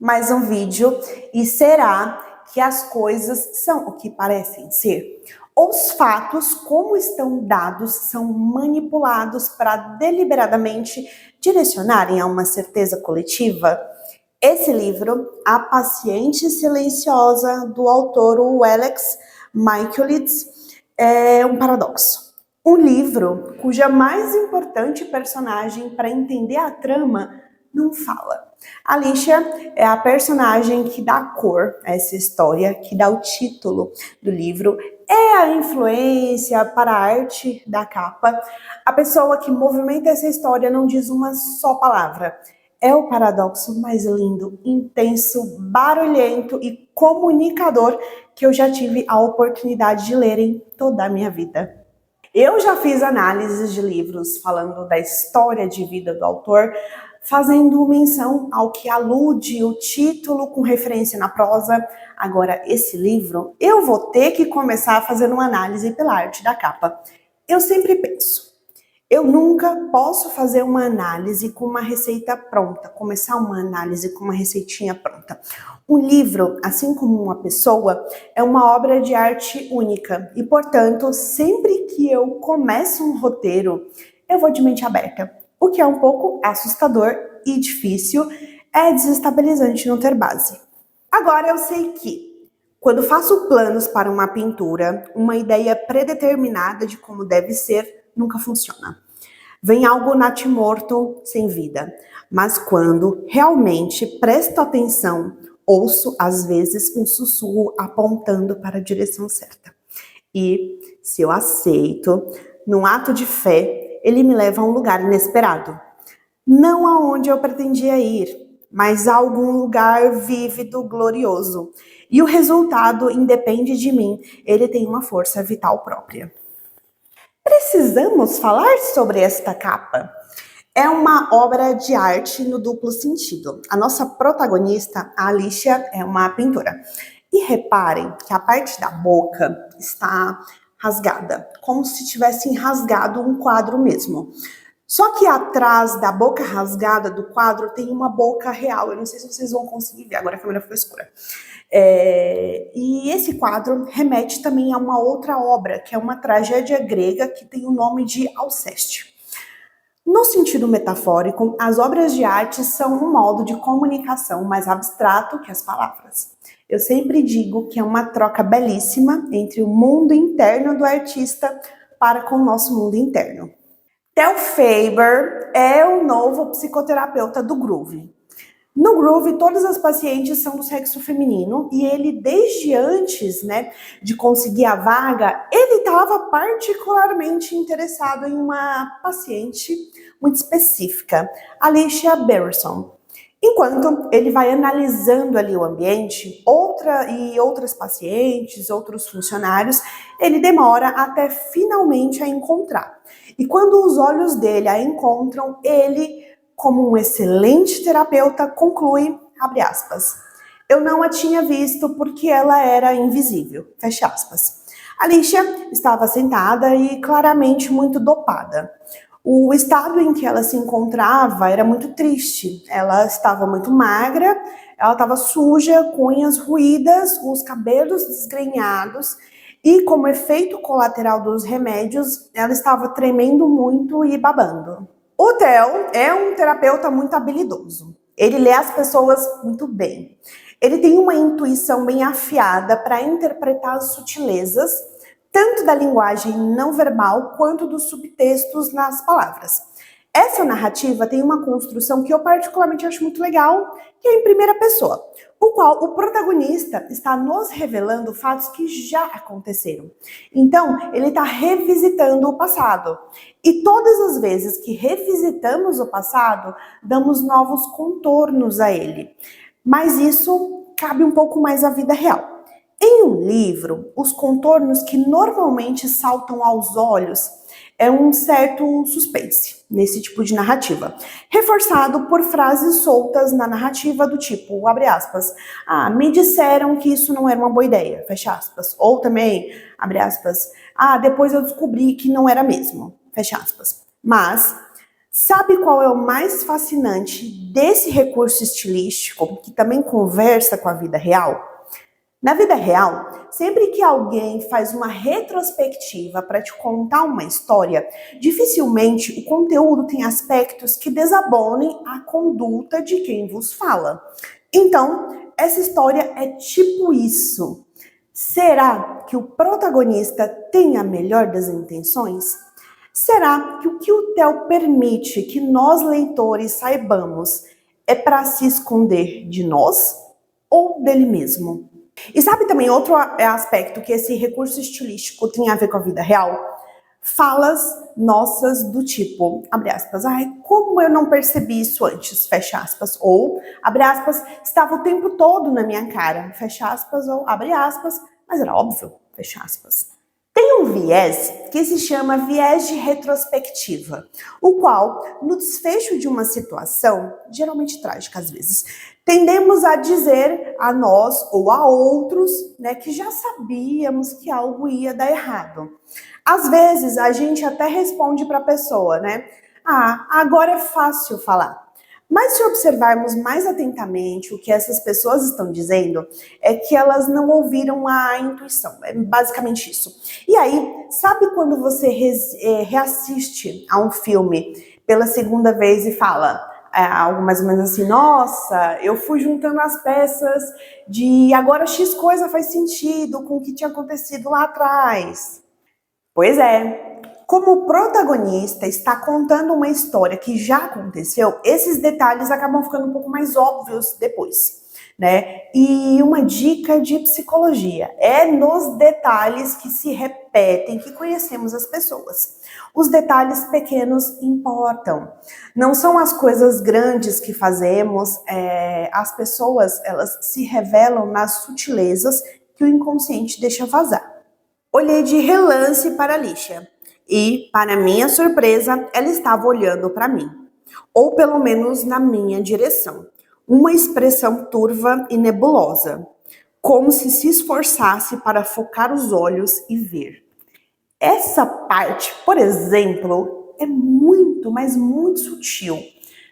mais um vídeo. E será que as coisas são o que parecem ser? Os fatos, como estão dados, são manipulados para deliberadamente direcionarem a uma certeza coletiva? Esse livro, A Paciente Silenciosa, do autor Alex Michaelides, é um paradoxo. Um livro cuja mais importante personagem para entender a trama não fala. Alicia é a personagem que dá cor a essa história, que dá o título do livro, é a influência para a arte da capa. A pessoa que movimenta essa história não diz uma só palavra. É o paradoxo mais lindo, intenso, barulhento e comunicador que eu já tive a oportunidade de ler em toda a minha vida. Eu já fiz análises de livros falando da história de vida do autor, fazendo menção ao que alude o título com referência na prosa. Agora, esse livro, eu vou ter que começar fazendo uma análise pela arte da capa. Eu sempre penso, eu nunca posso fazer uma análise com uma receita pronta, começar uma análise com uma receitinha pronta. Um livro, assim como uma pessoa, é uma obra de arte única e, portanto, sempre que eu começo um roteiro, eu vou de mente aberta, o que é um pouco assustador e difícil, é desestabilizante não ter base. Agora eu sei que, quando faço planos para uma pintura, uma ideia predeterminada de como deve ser, nunca funciona. Vem algo natimorto, sem vida. Mas quando realmente presto atenção, ouço às vezes um sussurro apontando para a direção certa. E, se eu aceito, num ato de fé, ele me leva a um lugar inesperado. Não aonde eu pretendia ir, mas a algum lugar vívido, glorioso. E o resultado independe de mim, ele tem uma força vital própria. Precisamos falar sobre esta capa? É uma obra de arte no duplo sentido. A nossa protagonista, a Alicia, é uma pintora. E reparem que a parte da boca está rasgada, como se tivessem rasgado um quadro mesmo. Só que atrás da boca rasgada do quadro tem uma boca real. Eu não sei se vocês vão conseguir ver, agora a câmera ficou escura. E esse quadro remete também a uma outra obra, que é uma tragédia grega que tem o nome de Alceste. No sentido metafórico, as obras de arte são um modo de comunicação mais abstrato que as palavras. Eu sempre digo que é uma troca belíssima entre o mundo interno do artista para com o nosso mundo interno. Theo Faber é o novo psicoterapeuta do Groove. No Groove, todas as pacientes são do sexo feminino e ele, desde antes, de conseguir a vaga, ele estava particularmente interessado em uma paciente muito específica, Alicia Barrison. Enquanto ele vai analisando ali o ambiente, outras pacientes, outros funcionários, ele demora até finalmente a encontrar. E quando os olhos dele a encontram, ele, como um excelente terapeuta, conclui, abre aspas, eu não a tinha visto porque ela era invisível, fecha aspas. Alicia estava sentada e claramente muito dopada. O estado em que ela se encontrava era muito triste. Ela estava muito magra, ela estava suja, com unhas ruídas, os cabelos desgrenhados e, como efeito colateral dos remédios, ela estava tremendo muito e babando. O Theo é um terapeuta muito habilidoso. Ele lê as pessoas muito bem. Ele tem uma intuição bem afiada para interpretar as sutilezas, tanto da linguagem não verbal quanto dos subtextos nas palavras. Essa narrativa tem uma construção que eu particularmente acho muito legal, que é em primeira pessoa, o qual o protagonista está nos revelando fatos que já aconteceram. Então, ele está revisitando o passado. E todas as vezes que revisitamos o passado, damos novos contornos a ele. Mas isso cabe um pouco mais à vida real. Em um livro, os contornos que normalmente saltam aos olhos é um certo suspense nesse tipo de narrativa, reforçado por frases soltas na narrativa do tipo, abre aspas, me disseram que isso não era uma boa ideia, fecha aspas, ou também, abre aspas, depois eu descobri que não era mesmo, fecha aspas. Mas, Sabe qual é o mais fascinante desse recurso estilístico que também conversa com a vida real? Na vida real, sempre que alguém faz uma retrospectiva para te contar uma história, dificilmente o conteúdo tem aspectos que desabonem a conduta de quem vos fala. Então, essa história é tipo isso. Será que o protagonista tem a melhor das intenções? Será que o que o Theo permite que nós leitores saibamos é para se esconder de nós ou dele mesmo? E sabe também outro aspecto que esse recurso estilístico tem a ver com a vida real? Falas nossas do tipo, abre aspas, ai, como eu não percebi isso antes, fecha aspas, ou, abre aspas, estava o tempo todo na minha cara, fecha aspas, ou, abre aspas, mas era óbvio, fecha aspas. Tem um viés que se chama viés de retrospectiva, o qual, no desfecho de uma situação, geralmente trágica às vezes, tendemos a dizer a nós ou a outros, né, que já sabíamos que algo ia dar errado. Às vezes a gente até responde para a pessoa, né? Ah, agora é fácil falar. Mas se observarmos mais atentamente o que essas pessoas estão dizendo, é que elas não ouviram a intuição. É basicamente isso. E aí, sabe quando você reassiste a um filme pela segunda vez e fala algo mais ou menos assim, nossa, eu fui juntando as peças de agora X coisa faz sentido com o que tinha acontecido lá atrás. Pois é, como o protagonista está contando uma história que já aconteceu, esses detalhes acabam ficando um pouco mais óbvios depois, né? E uma dica de psicologia, é nos detalhes que se repetem que conhecemos as pessoas. Os detalhes pequenos importam. Não são as coisas grandes que fazemos, as pessoas, elas se revelam nas sutilezas que o inconsciente deixa vazar. Olhei de relance para Alicia e, para minha surpresa, ela estava olhando para mim, ou pelo menos na minha direção. Uma expressão turva e nebulosa, como se esforçasse para focar os olhos e ver. Essa parte, por exemplo, é muito, mas muito sutil,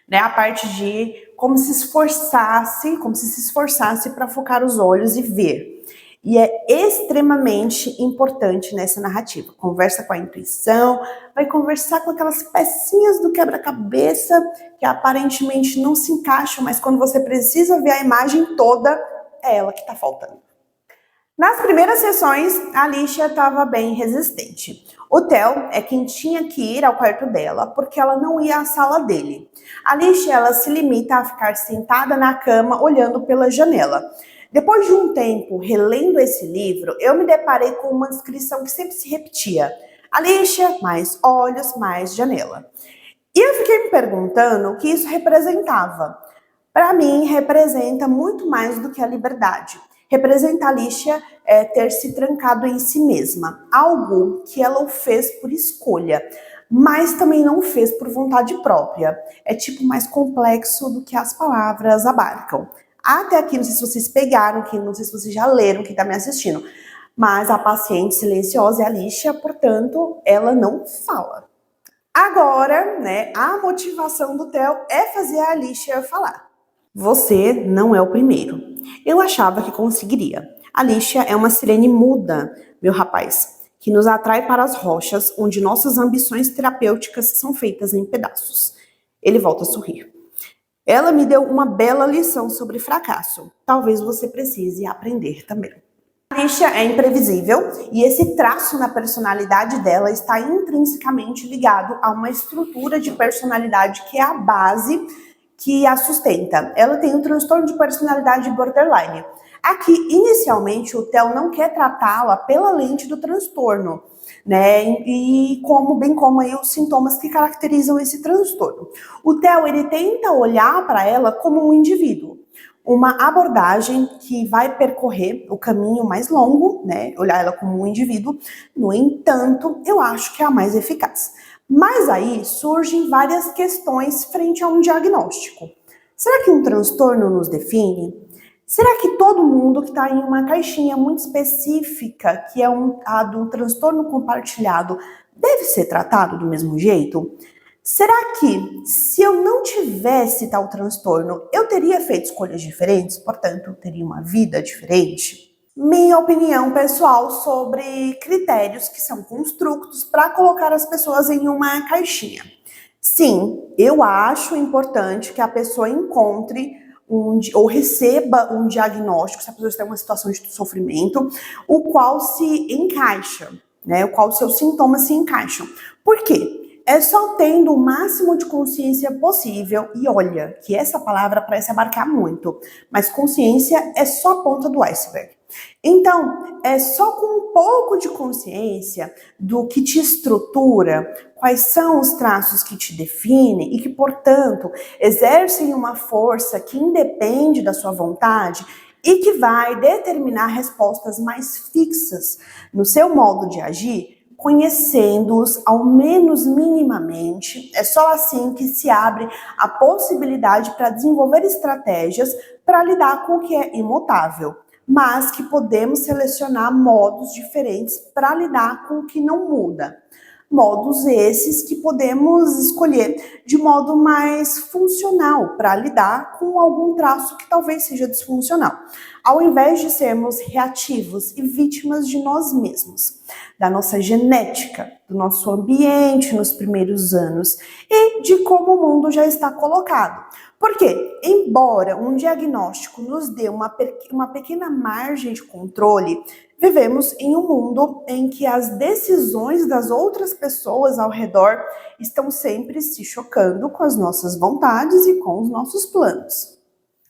né? A parte de como se se esforçasse para focar os olhos e ver. E é extremamente importante nessa narrativa. Conversa com a intuição, vai conversar com aquelas pecinhas do quebra-cabeça que aparentemente não se encaixam, mas quando você precisa ver a imagem toda, é ela que está faltando. Nas primeiras sessões, a Alicia estava bem resistente. O Theo é quem tinha que ir ao quarto dela, porque ela não ia à sala dele. A Alicia, ela se limita a ficar sentada na cama, olhando pela janela. Depois de um tempo relendo esse livro, eu me deparei com uma descrição que sempre se repetia. Alicia, mais olhos, mais janela. E eu fiquei me perguntando o que isso representava. Para mim, representa muito mais do que a liberdade. Representa a Alicia ter se trancado em si mesma, algo que ela o fez por escolha, mas também não fez por vontade própria. É tipo mais complexo do que as palavras abarcam. Até aqui, não sei se vocês pegaram, não sei se vocês já leram, quem está me assistindo, mas a paciente silenciosa é a Alicia, portanto, ela não fala. Agora, né, a motivação do Theo é fazer a Alicia falar. Você não é o primeiro. Eu achava que conseguiria. Alicia é uma sirene muda, meu rapaz, que nos atrai para as rochas onde nossas ambições terapêuticas são feitas em pedaços. Ele volta a sorrir. Ela me deu uma bela lição sobre fracasso. Talvez você precise aprender também. A Alicia é imprevisível e esse traço na personalidade dela está intrinsecamente ligado a uma estrutura de personalidade que é a base que a sustenta. Ela tem um transtorno de personalidade borderline. Aqui, inicialmente, o Theo não quer tratá-la pela lente do transtorno, né? E bem como aí os sintomas que caracterizam esse transtorno. O Theo, ele tenta olhar para ela como um indivíduo. Uma abordagem que vai percorrer o caminho mais longo, né? Olhar ela como um indivíduo. No entanto, eu acho que é a mais eficaz. Mas aí surgem várias questões frente a um diagnóstico. Será que um transtorno nos define? Será que todo mundo que está em uma caixinha muito específica, que é a do transtorno compartilhado, deve ser tratado do mesmo jeito? Será que, se eu não tivesse tal transtorno, eu teria feito escolhas diferentes? Portanto, eu teria uma vida diferente? Minha opinião pessoal sobre critérios que são construtos para colocar as pessoas em uma caixinha. Sim, eu acho importante que a pessoa encontre ou receba um diagnóstico, se a pessoa está em uma situação de sofrimento, o qual se encaixa, né? O qual seus sintomas se encaixam. Por quê? É só tendo o máximo de consciência possível, e olha, que essa palavra parece abarcar muito, mas consciência é só a ponta do iceberg. Então, é só com um pouco de consciência do que te estrutura, quais são os traços que te definem e que, portanto, exercem uma força que independe da sua vontade e que vai determinar respostas mais fixas no seu modo de agir, conhecendo-os ao menos minimamente. É só assim que se abre a possibilidade para desenvolver estratégias para lidar com o que é imutável, mas que podemos selecionar modos diferentes para lidar com o que não muda. Modos esses que podemos escolher de modo mais funcional para lidar com algum traço que talvez seja disfuncional, ao invés de sermos reativos e vítimas de nós mesmos, da nossa genética, do nosso ambiente nos primeiros anos e de como o mundo já está colocado. Porque, embora um diagnóstico nos dê uma pequena margem de controle, vivemos em um mundo em que as decisões das outras pessoas ao redor estão sempre se chocando com as nossas vontades e com os nossos planos.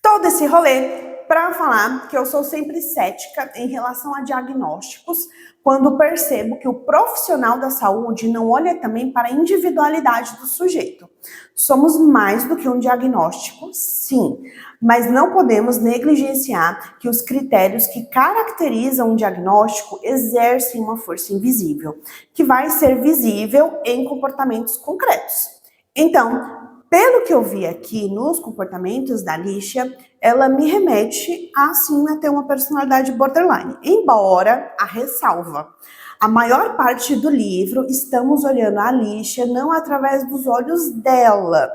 Todo esse rolê para falar que eu sou sempre cética em relação a diagnósticos, quando percebo que o profissional da saúde não olha também para a individualidade do sujeito. Somos mais do que um diagnóstico, sim, mas não podemos negligenciar que os critérios que caracterizam um diagnóstico exercem uma força invisível, que vai ser visível em comportamentos concretos. Então, pelo que eu vi aqui nos comportamentos da Alicia, ela me remete a ter uma personalidade borderline, embora a ressalva. A maior parte do livro estamos olhando a Alicia não através dos olhos dela,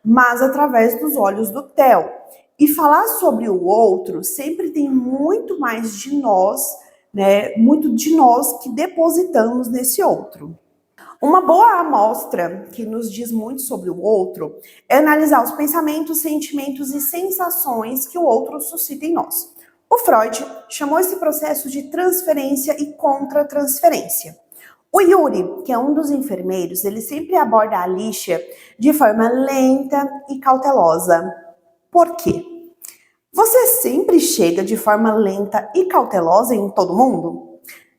mas através dos olhos do Theo. E falar sobre o outro sempre tem muito mais de nós, né? Muito de nós que depositamos nesse outro. Uma boa amostra que nos diz muito sobre o outro é analisar os pensamentos, sentimentos e sensações que o outro suscita em nós. O Freud chamou esse processo de transferência e contra-transferência. O Yuri, que é um dos enfermeiros, ele sempre aborda a Alicia de forma lenta e cautelosa. Por quê? Você sempre chega de forma lenta e cautelosa em todo mundo?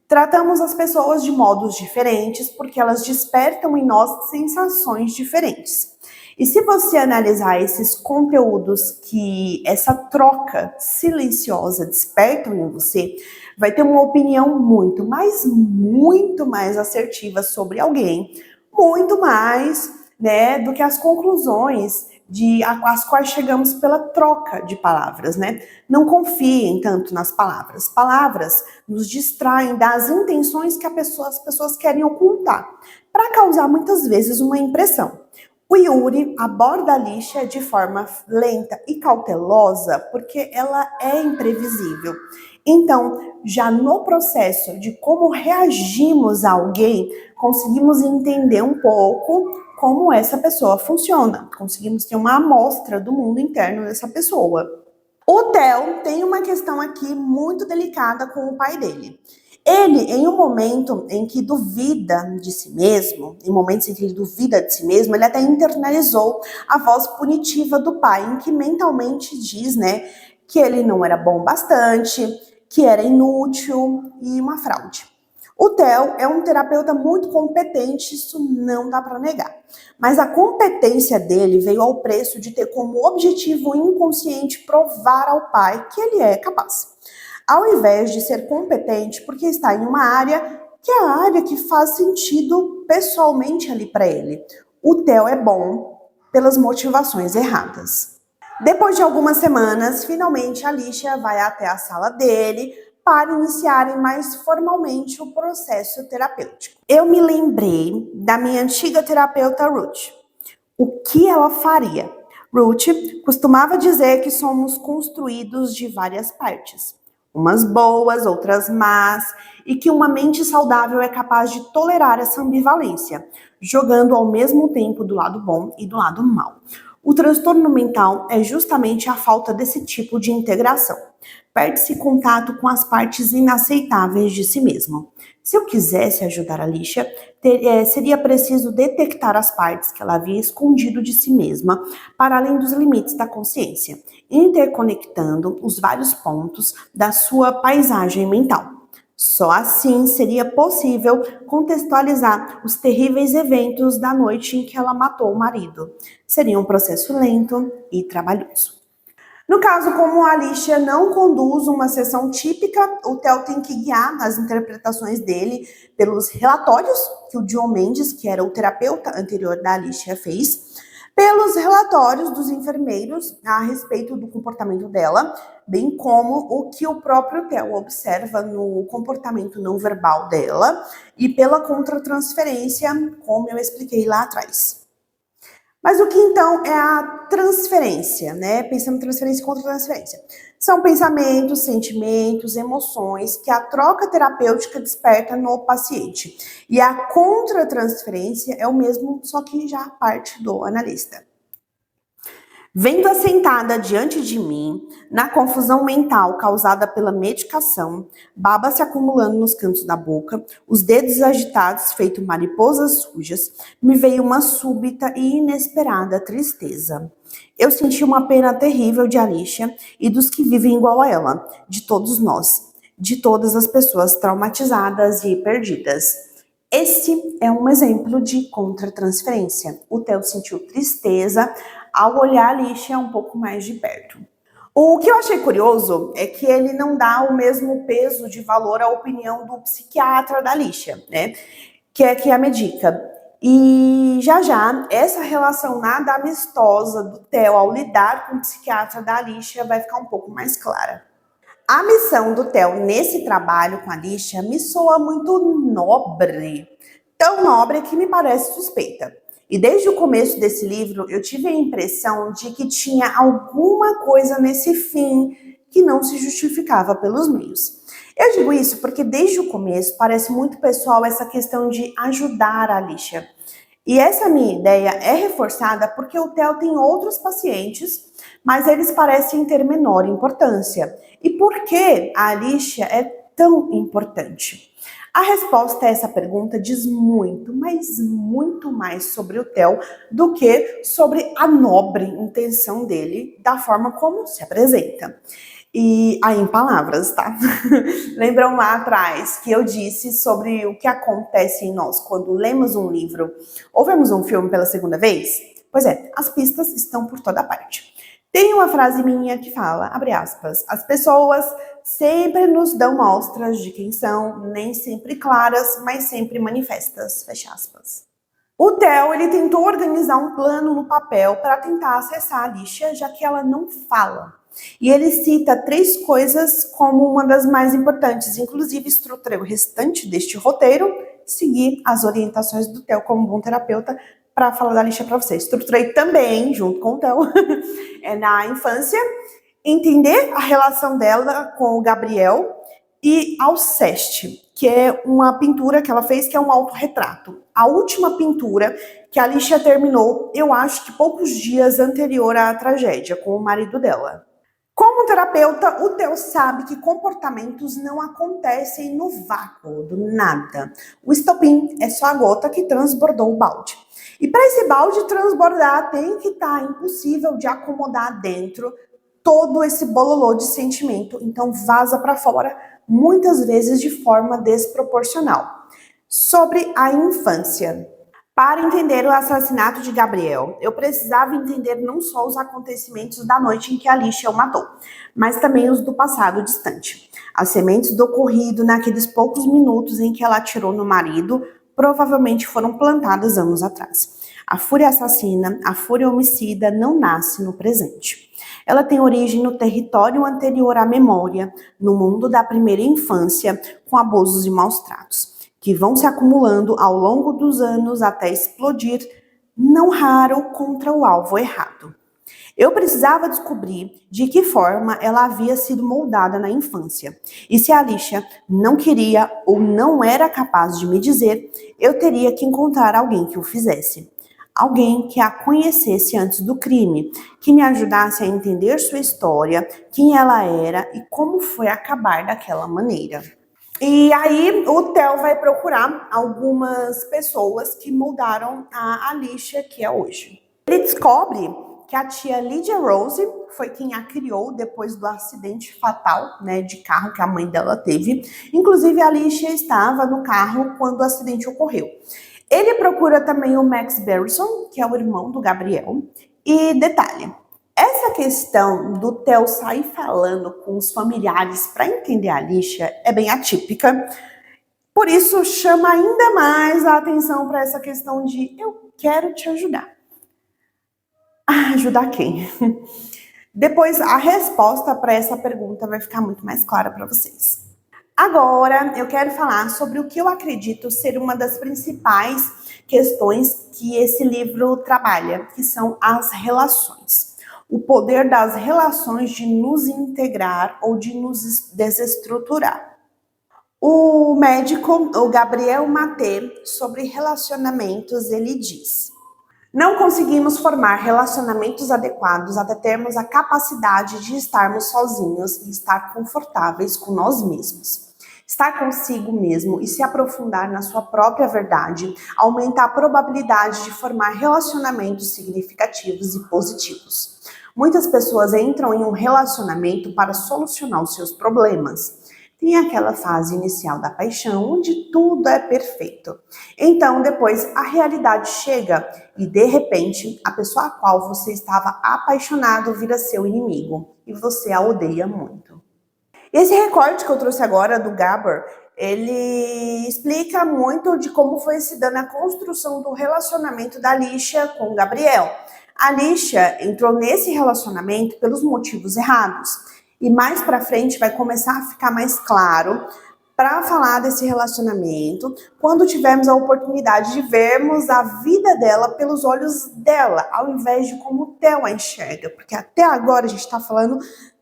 Tratamos as pessoas de modos diferentes porque elas despertam em nós sensações diferentes. E se você analisar esses conteúdos que essa troca silenciosa despertam em você, vai ter uma opinião muito mais assertiva sobre alguém, muito mais, né, do que as conclusões às quais chegamos pela troca de palavras, né? Não confiem tanto nas palavras. Palavras nos distraem das intenções que as pessoas querem ocultar, para causar muitas vezes uma impressão. O Yuri aborda a Alicia de forma lenta e cautelosa porque ela é imprevisível. Então, já no processo de como reagimos a alguém, conseguimos entender um pouco como essa pessoa funciona. Conseguimos ter uma amostra do mundo interno dessa pessoa. O Theo tem uma questão aqui muito delicada com o pai dele. Ele, em um momento em que duvida de si mesmo, ele até internalizou a voz punitiva do pai, em que mentalmente diz, né, que ele não era bom bastante, que era inútil e uma fraude. O Theo é um terapeuta muito competente, isso não dá para negar. Mas a competência dele veio ao preço de ter como objetivo inconsciente provar ao pai que ele é capaz. Ao invés de ser competente porque está em uma área que é a área que faz sentido pessoalmente ali para ele. O Theo é bom pelas motivações erradas. Depois de algumas semanas, finalmente a Alicia vai até a sala dele para iniciarem mais formalmente o processo terapêutico. Eu me lembrei da minha antiga terapeuta Ruth. O que ela faria? Ruth costumava dizer que somos construídos de várias partes, umas boas, outras más, e que uma mente saudável é capaz de tolerar essa ambivalência, jogando ao mesmo tempo do lado bom e do lado mau. O transtorno mental é justamente a falta desse tipo de integração. Perde-se contato com as partes inaceitáveis de si mesmo. Se eu quisesse ajudar a Alicia, seria preciso detectar as partes que ela havia escondido de si mesma, para além dos limites da consciência, interconectando os vários pontos da sua paisagem mental. Só assim seria possível contextualizar os terríveis eventos da noite em que ela matou o marido. Seria um processo lento e trabalhoso. No caso, como a Alicia não conduz uma sessão típica, o Theo tem que guiar as interpretações dele pelos relatórios que o John Mendes, que era o terapeuta anterior da Alicia, fez, pelos relatórios dos enfermeiros a respeito do comportamento dela, bem como o que o próprio Theo observa no comportamento não verbal dela e pela contratransferência, como eu expliquei lá atrás. Mas o que então é a transferência, né? Pensando em transferência e contra-transferência. São pensamentos, sentimentos, emoções que a troca terapêutica desperta no paciente. E a contra-transferência é o mesmo, só que já parte do analista. Vendo-a sentada diante de mim, na confusão mental causada pela medicação, baba se acumulando nos cantos da boca, os dedos agitados feito mariposas sujas, me veio uma súbita e inesperada tristeza. Eu senti uma pena terrível de Alicia e dos que vivem igual a ela, de todos nós, de todas as pessoas traumatizadas e perdidas. Esse é um exemplo de contratransferência. O Theo sentiu tristeza ao olhar a Alicia um pouco mais de perto. O que eu achei curioso é que ele não dá o mesmo peso de valor à opinião do psiquiatra da Alicia, né? Que é que a medica. E já essa relação nada amistosa do Theo ao lidar com o psiquiatra da Alicia vai ficar um pouco mais clara. A missão do Theo nesse trabalho com a Alicia me soa muito nobre. Tão nobre que me parece suspeita. E desde o começo desse livro, eu tive a impressão de que tinha alguma coisa nesse fim que não se justificava pelos meios. Eu digo isso porque desde o começo parece muito pessoal essa questão de ajudar a Alicia. E essa minha ideia é reforçada porque o Theo tem outros pacientes, mas eles parecem ter menor importância. E por que a Alicia é tão importante? A resposta a essa pergunta diz muito, mas muito mais sobre o Theo do que sobre a nobre intenção dele, da forma como se apresenta. E aí em palavras, tá? Lembram lá atrás que eu disse sobre o que acontece em nós quando lemos um livro ou vemos um filme pela segunda vez? Pois é, as pistas estão por toda parte. Tem uma frase minha que fala, abre aspas, as pessoas sempre nos dão mostras de quem são, nem sempre claras, mas sempre manifestas, fecha aspas. O Theo, ele tentou organizar um plano no papel para tentar acessar a Alicia, já que ela não fala. E ele cita 3 coisas como uma das mais importantes, inclusive estruturei o restante deste roteiro, seguir as orientações do Theo como bom terapeuta, para falar da Alicia para vocês. Estruturei também, junto com o Theo, na infância, entender a relação dela com o Gabriel e Alceste, que é uma pintura que ela fez, que é um autorretrato. A última pintura que a Alicia terminou, eu acho que poucos dias anterior à tragédia, com o marido dela. Como terapeuta, o Theo sabe que comportamentos não acontecem no vácuo, do nada. O estopim é só a gota que transbordou o balde. E para esse balde transbordar, tem que estar impossível de acomodar dentro todo esse bololô de sentimento. Então vaza para fora, muitas vezes de forma desproporcional. Sobre a infância. Para entender o assassinato de Gabriel, eu precisava entender não só os acontecimentos da noite em que Alicia o matou, mas também os do passado distante. As sementes do ocorrido naqueles poucos minutos em que ela atirou no marido provavelmente foram plantadas anos atrás. A fúria assassina, a fúria homicida não nasce no presente. Ela tem origem no território anterior à memória, no mundo da primeira infância, com abusos e maus tratos, que vão se acumulando ao longo dos anos até explodir não raro contra o alvo errado. Eu precisava descobrir de que forma ela havia sido moldada na infância. E se a Alicia não queria ou não era capaz de me dizer, eu teria que encontrar alguém que o fizesse. Alguém que a conhecesse antes do crime, que me ajudasse a entender sua história, quem ela era e como foi acabar daquela maneira. E aí o Theo vai procurar algumas pessoas que moldaram a Alicia que é hoje. Ele descobre que a tia Lydia Rose foi quem a criou depois do acidente fatal, né, de carro que a mãe dela teve. Inclusive a Alicia estava no carro quando o acidente ocorreu. Ele procura também o Max Barrison, que é o irmão do Gabriel. E detalhe, essa questão do Theo sair falando com os familiares para entender a Alicia é bem atípica. Por isso, chama ainda mais a atenção para essa questão de eu quero te ajudar. Ajudar quem? Depois, a resposta para essa pergunta vai ficar muito mais clara para vocês. Agora, eu quero falar sobre o que eu acredito ser uma das principais questões que esse livro trabalha, que são as relações. O poder das relações de nos integrar ou de nos desestruturar. O médico, o Gabriel Maté, sobre relacionamentos, ele diz: não conseguimos formar relacionamentos adequados até termos a capacidade de estarmos sozinhos e estar confortáveis com nós mesmos. Estar consigo mesmo e se aprofundar na sua própria verdade aumenta a probabilidade de formar relacionamentos significativos e positivos. Muitas pessoas entram em um relacionamento para solucionar os seus problemas. Tem aquela fase inicial da paixão, onde tudo é perfeito. Então, depois, a realidade chega e, de repente, a pessoa a qual você estava apaixonado vira seu inimigo e você a odeia muito. Esse recorte que eu trouxe agora do Gabor, ele explica muito de como foi se dando a construção do relacionamento da Alicia com o Gabriel. A Alicia entrou nesse relacionamento pelos motivos errados. E mais pra frente vai começar a ficar mais claro para falar desse relacionamento quando tivermos a oportunidade de vermos a vida dela pelos olhos dela, ao invés de como o Theo a enxerga, porque até agora a gente está falando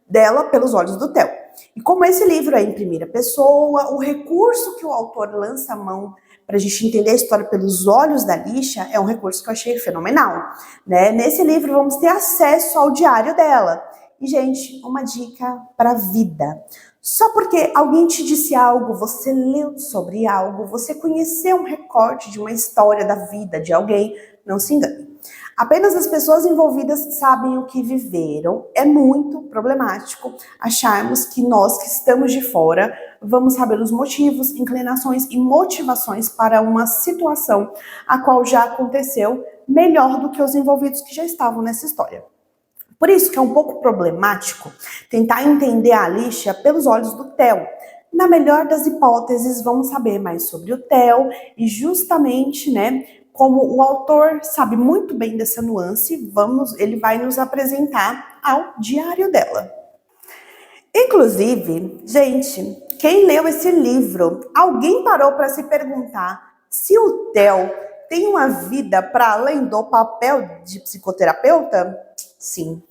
dela pelos olhos do Theo. E como esse livro é em primeira pessoa, o recurso que o autor lança a mão para a gente entender a história pelos olhos da Alicia é um recurso que eu achei fenomenal, né? Nesse livro vamos ter acesso ao diário dela. E, gente, uma dica para a vida. Só porque alguém te disse algo, você leu sobre algo, você conheceu um recorte de uma história da vida de alguém, não se engane. Apenas as pessoas envolvidas sabem o que viveram. É muito problemático acharmos que nós que estamos de fora vamos saber os motivos, inclinações e motivações para uma situação a qual já aconteceu melhor do que os envolvidos que já estavam nessa história. Por isso que é um pouco problemático tentar entender a Alicia pelos olhos do Theo. Na melhor das hipóteses, vamos saber mais sobre o Theo e justamente, né, como o autor sabe muito bem dessa nuance, ele vai nos apresentar ao diário dela. Inclusive, gente, quem leu esse livro, alguém parou para se perguntar se o Theo tem uma vida para além do papel de psicoterapeuta? Sim.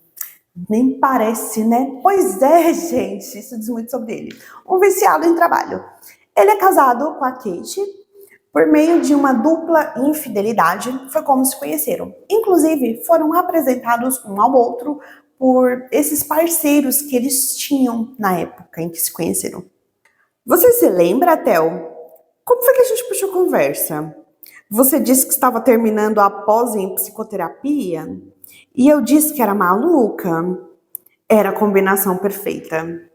Nem parece, né? Pois é, gente, isso diz muito sobre ele. Um viciado em trabalho. Ele é casado com a Kate, por meio de uma dupla infidelidade, foi como se conheceram. Inclusive, foram apresentados um ao outro por esses parceiros que eles tinham na época em que se conheceram. Você se lembra, Theo? Como foi que a gente puxou conversa? Você disse que estava terminando a pós em psicoterapia? E eu disse que era maluca. Era a combinação perfeita.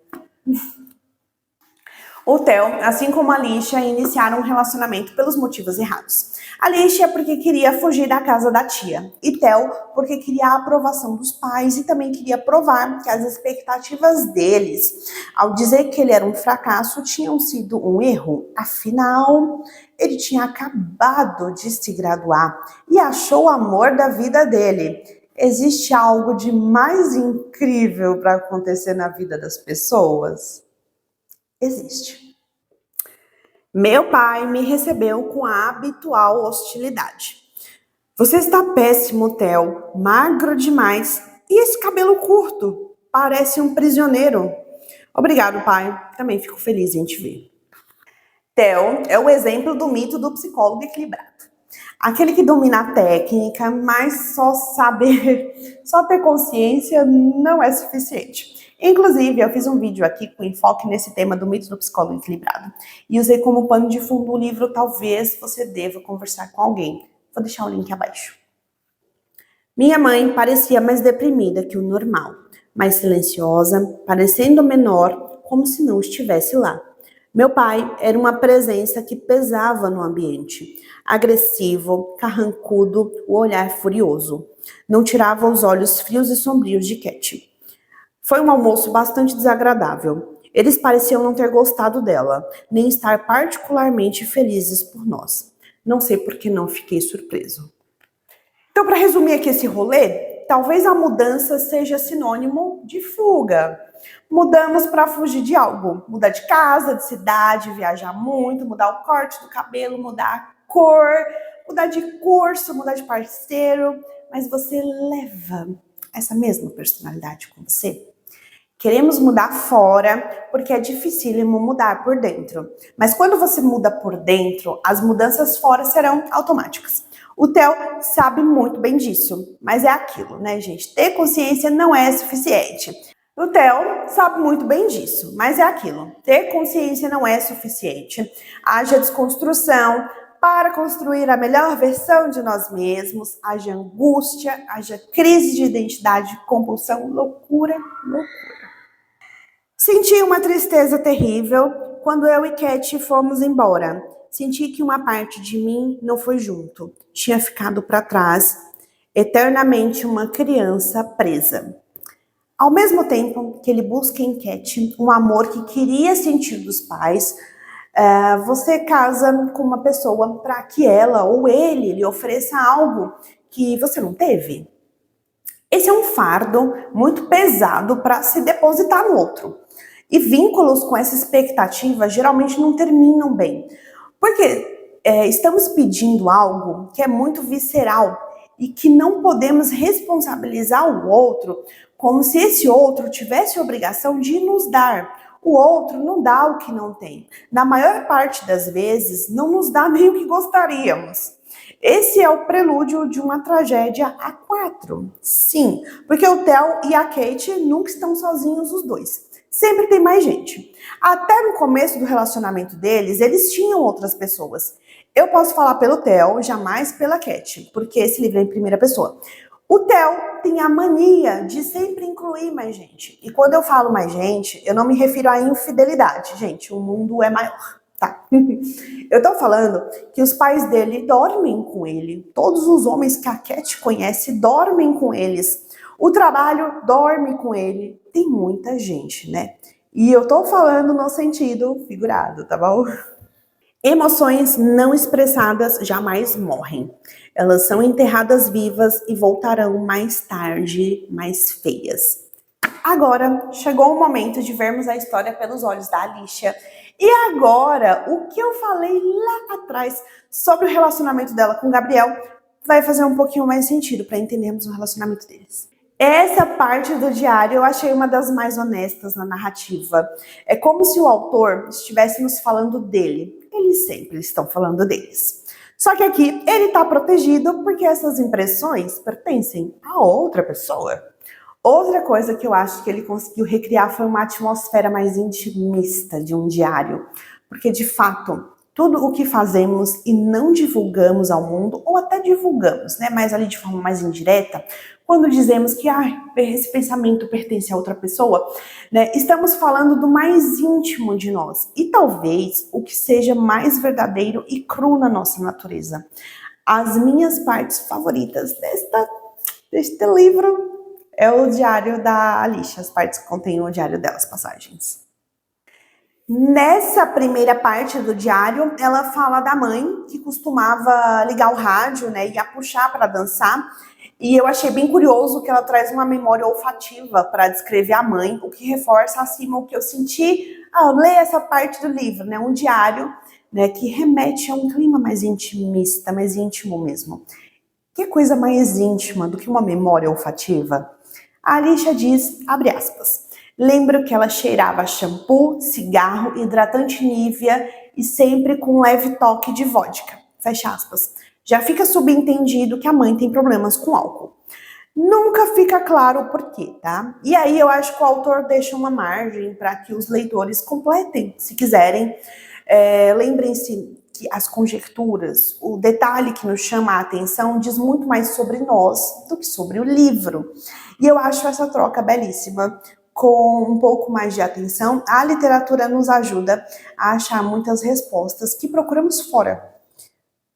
O Theo, assim como a Alicia, iniciaram um relacionamento pelos motivos errados. Alicia porque queria fugir da casa da tia. E Theo porque queria a aprovação dos pais e também queria provar que as expectativas deles, ao dizer que ele era um fracasso, tinham sido um erro. Afinal, ele tinha acabado de se graduar e achou o amor da vida dele. Existe algo de mais incrível para acontecer na vida das pessoas? Existe. Meu pai me recebeu com a habitual hostilidade. Você está péssimo, Theo, magro demais. E esse cabelo curto? Parece um prisioneiro. Obrigado, pai. Também fico feliz em te ver. Theo é o exemplo do mito do psicólogo equilibrado. Aquele que domina a técnica, mas só saber, só ter consciência não é suficiente. Inclusive, eu fiz um vídeo aqui com enfoque nesse tema do mito do psicólogo equilibrado. E usei como pano de fundo o livro Talvez Você Deva Conversar com Alguém. Vou deixar o link abaixo. Minha mãe parecia mais deprimida que o normal, mais silenciosa, parecendo menor, como se não estivesse lá. Meu pai era uma presença que pesava no ambiente, agressivo, carrancudo, o olhar furioso. Não tirava os olhos frios e sombrios de Cat. Foi um almoço bastante desagradável. Eles pareciam não ter gostado dela, nem estar particularmente felizes por nós. Não sei por que não fiquei surpreso. Então, para resumir aqui esse rolê, talvez a mudança seja sinônimo de fuga. Mudamos para fugir de algo. Mudar de casa, de cidade, viajar muito, mudar o corte do cabelo, mudar a cor, mudar de curso, mudar de parceiro. Mas você leva essa mesma personalidade com você? Queremos mudar fora porque é dificílimo mudar por dentro. Mas quando você muda por dentro, as mudanças fora serão automáticas. O Theo sabe muito bem disso, mas é aquilo, né, gente? Ter consciência não é suficiente. O Theo sabe muito bem disso, mas é aquilo. Ter consciência não é suficiente. Haja desconstrução para construir a melhor versão de nós mesmos. Haja angústia, haja crise de identidade, compulsão, loucura, loucura. Senti uma tristeza terrível quando eu e Cat fomos embora. Senti que uma parte de mim não foi junto. Tinha ficado para trás, eternamente uma criança presa. Ao mesmo tempo que ele busca em Cat um amor que queria sentir dos pais, você casa com uma pessoa para que ela ou ele lhe ofereça algo que você não teve. Esse é um fardo muito pesado para se depositar no outro. E vínculos com essa expectativa geralmente não terminam bem. Porque estamos pedindo algo que é muito visceral e que não podemos responsabilizar o outro como se esse outro tivesse a obrigação de nos dar. O outro não dá o que não tem. Na maior parte das vezes, não nos dá nem o que gostaríamos. Esse é o prelúdio de uma tragédia a quatro. Sim, porque o Theo e a Kate nunca estão sozinhos os dois. Sempre tem mais gente. Até no começo do relacionamento deles, eles tinham outras pessoas. Eu posso falar pelo Theo, jamais pela Kate, porque esse livro é em primeira pessoa. O Theo tem a mania de sempre incluir mais gente. E quando eu falo mais gente, eu não me refiro à infidelidade. Gente, o mundo é maior, tá? Eu tô falando que os pais dele dormem com ele. Todos os homens que a Cat conhece dormem com eles. O trabalho dorme com ele. Tem muita gente, né? E eu tô falando no sentido figurado, tá bom? Emoções não expressadas jamais morrem. Elas são enterradas vivas e voltarão mais tarde, mais feias. Agora, chegou o momento de vermos a história pelos olhos da Alicia. E agora, o que eu falei lá atrás sobre o relacionamento dela com o Gabriel vai fazer um pouquinho mais sentido para entendermos o relacionamento deles. Essa parte do diário eu achei uma das mais honestas na narrativa. É como se o autor estivesse nos falando dele. Eles sempre estão falando deles. Só que aqui ele está protegido porque essas impressões pertencem a outra pessoa. Outra coisa que eu acho que ele conseguiu recriar foi uma atmosfera mais intimista de um diário. Porque, de fato, tudo o que fazemos e não divulgamos ao mundo, ou até divulgamos, né, mas ali de forma mais indireta, quando dizemos que esse pensamento pertence a outra pessoa, né, estamos falando do mais íntimo de nós. E talvez o que seja mais verdadeiro e cru na nossa natureza. As minhas partes favoritas deste livro é o diário da Alicia, as partes que contêm o diário dela, as passagens. Nessa primeira parte do diário, ela fala da mãe que costumava ligar o rádio, né, e a puxar para dançar. E eu achei bem curioso que ela traz uma memória olfativa para descrever a mãe, o que reforça acima o que eu senti ao ler essa parte do livro, né, um diário, né, que remete a um clima mais intimista, mais íntimo mesmo. Que coisa mais íntima do que uma memória olfativa? A Alicia diz, abre aspas, lembro que ela cheirava shampoo, cigarro, hidratante Nivea e sempre com um leve toque de vodka. Fecha aspas. Já fica subentendido que a mãe tem problemas com álcool. Nunca fica claro o porquê, tá? E aí eu acho que o autor deixa uma margem para que os leitores completem, se quiserem. Lembrem-se que as conjecturas, o detalhe que nos chama a atenção diz muito mais sobre nós do que sobre o livro. E eu acho essa troca belíssima. Com um pouco mais de atenção, a literatura nos ajuda a achar muitas respostas que procuramos fora.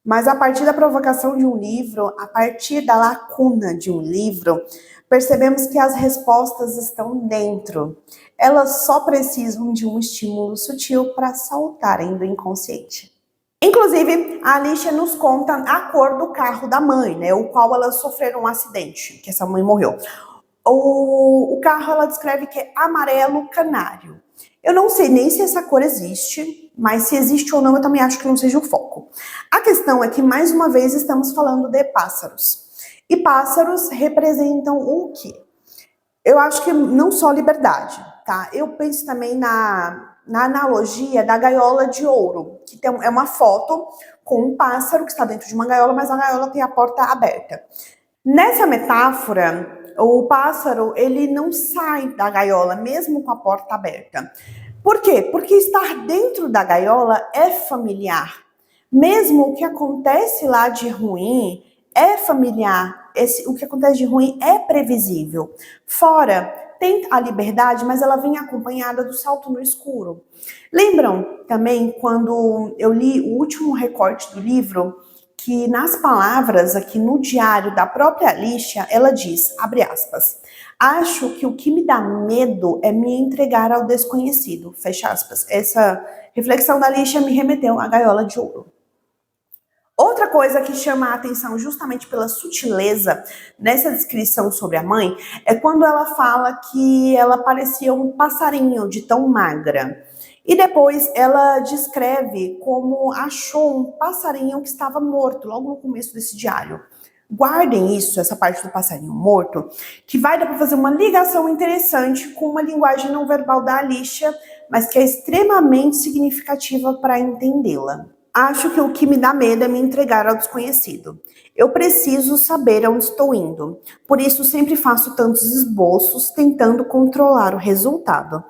Mas a partir da provocação de um livro, a partir da lacuna de um livro, percebemos que as respostas estão dentro. Elas só precisam de um estímulo sutil para saltarem do inconsciente. Inclusive, a Alicia nos conta a cor do carro da mãe, né? O qual elas sofreram um acidente, que essa mãe morreu. O carro ela descreve que é amarelo canário. Eu não sei nem se essa cor existe, mas se existe ou não, eu também acho que não seja o foco. A questão é que, mais uma vez, estamos falando de pássaros. E pássaros representam o quê? Eu acho que não só liberdade, tá? Eu penso também na analogia da gaiola de ouro, que é uma foto com um pássaro que está dentro de uma gaiola, mas a gaiola tem a porta aberta. Nessa metáfora, o pássaro, ele não sai da gaiola, mesmo com a porta aberta. Por quê? Porque estar dentro da gaiola é familiar. Mesmo o que acontece lá de ruim é familiar. O que acontece de ruim é previsível. Fora, tem a liberdade, mas ela vem acompanhada do salto no escuro. Lembram também quando eu li o último recorte do livro, que nas palavras aqui no diário da própria Alicia, ela diz, abre aspas, acho que o que me dá medo é me entregar ao desconhecido, fecha aspas. Essa reflexão da Alicia me remeteu à gaiola de ouro. Outra coisa que chama a atenção justamente pela sutileza nessa descrição sobre a mãe é quando ela fala que ela parecia um passarinho de tão magra. E depois ela descreve como achou um passarinho que estava morto, logo no começo desse diário. Guardem isso, essa parte do passarinho morto, que vai dar para fazer uma ligação interessante com uma linguagem não verbal da Alicia, mas que é extremamente significativa para entendê-la. Acho que o que me dá medo é me entregar ao desconhecido. Eu preciso saber aonde estou indo. Por isso sempre faço tantos esboços tentando controlar o resultado.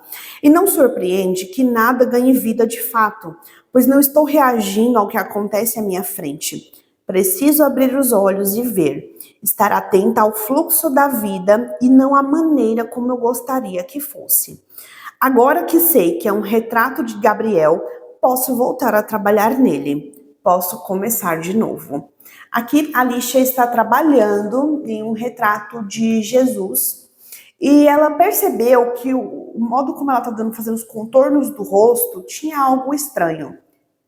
E não surpreende que nada ganhe vida de fato, pois não estou reagindo ao que acontece à minha frente. Preciso abrir os olhos e ver, estar atenta ao fluxo da vida e não à maneira como eu gostaria que fosse. Agora que sei que é um retrato de Gabriel, posso voltar a trabalhar nele. Posso começar de novo. Aqui a Alicia está trabalhando em um retrato de Jesus e ela percebeu que o modo como ela está fazendo os contornos do rosto tinha algo estranho.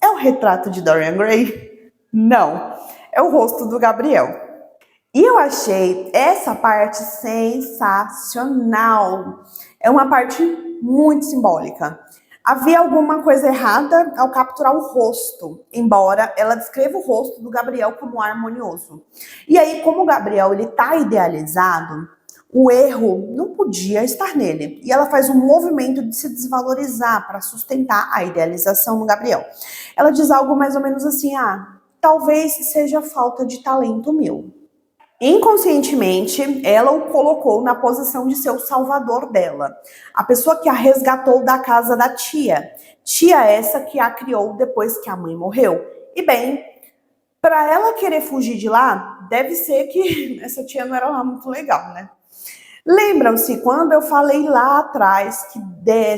É o retrato de Dorian Gray? Não, é o rosto do Gabriel. E eu achei essa parte sensacional. É uma parte muito simbólica. Havia alguma coisa errada ao capturar o rosto, embora ela descreva o rosto do Gabriel como harmonioso. E aí, como o Gabriel ele tá idealizado, o erro não podia estar nele. E ela faz um movimento de se desvalorizar para sustentar a idealização no Gabriel. Ela diz algo mais ou menos assim, talvez seja falta de talento meu. Inconscientemente, ela o colocou na posição de ser o salvador dela. A pessoa que a resgatou da casa da tia. Tia essa que a criou depois que a mãe morreu. E bem, para ela querer fugir de lá, deve ser que essa tia não era lá muito legal, né? Lembram-se quando eu falei lá atrás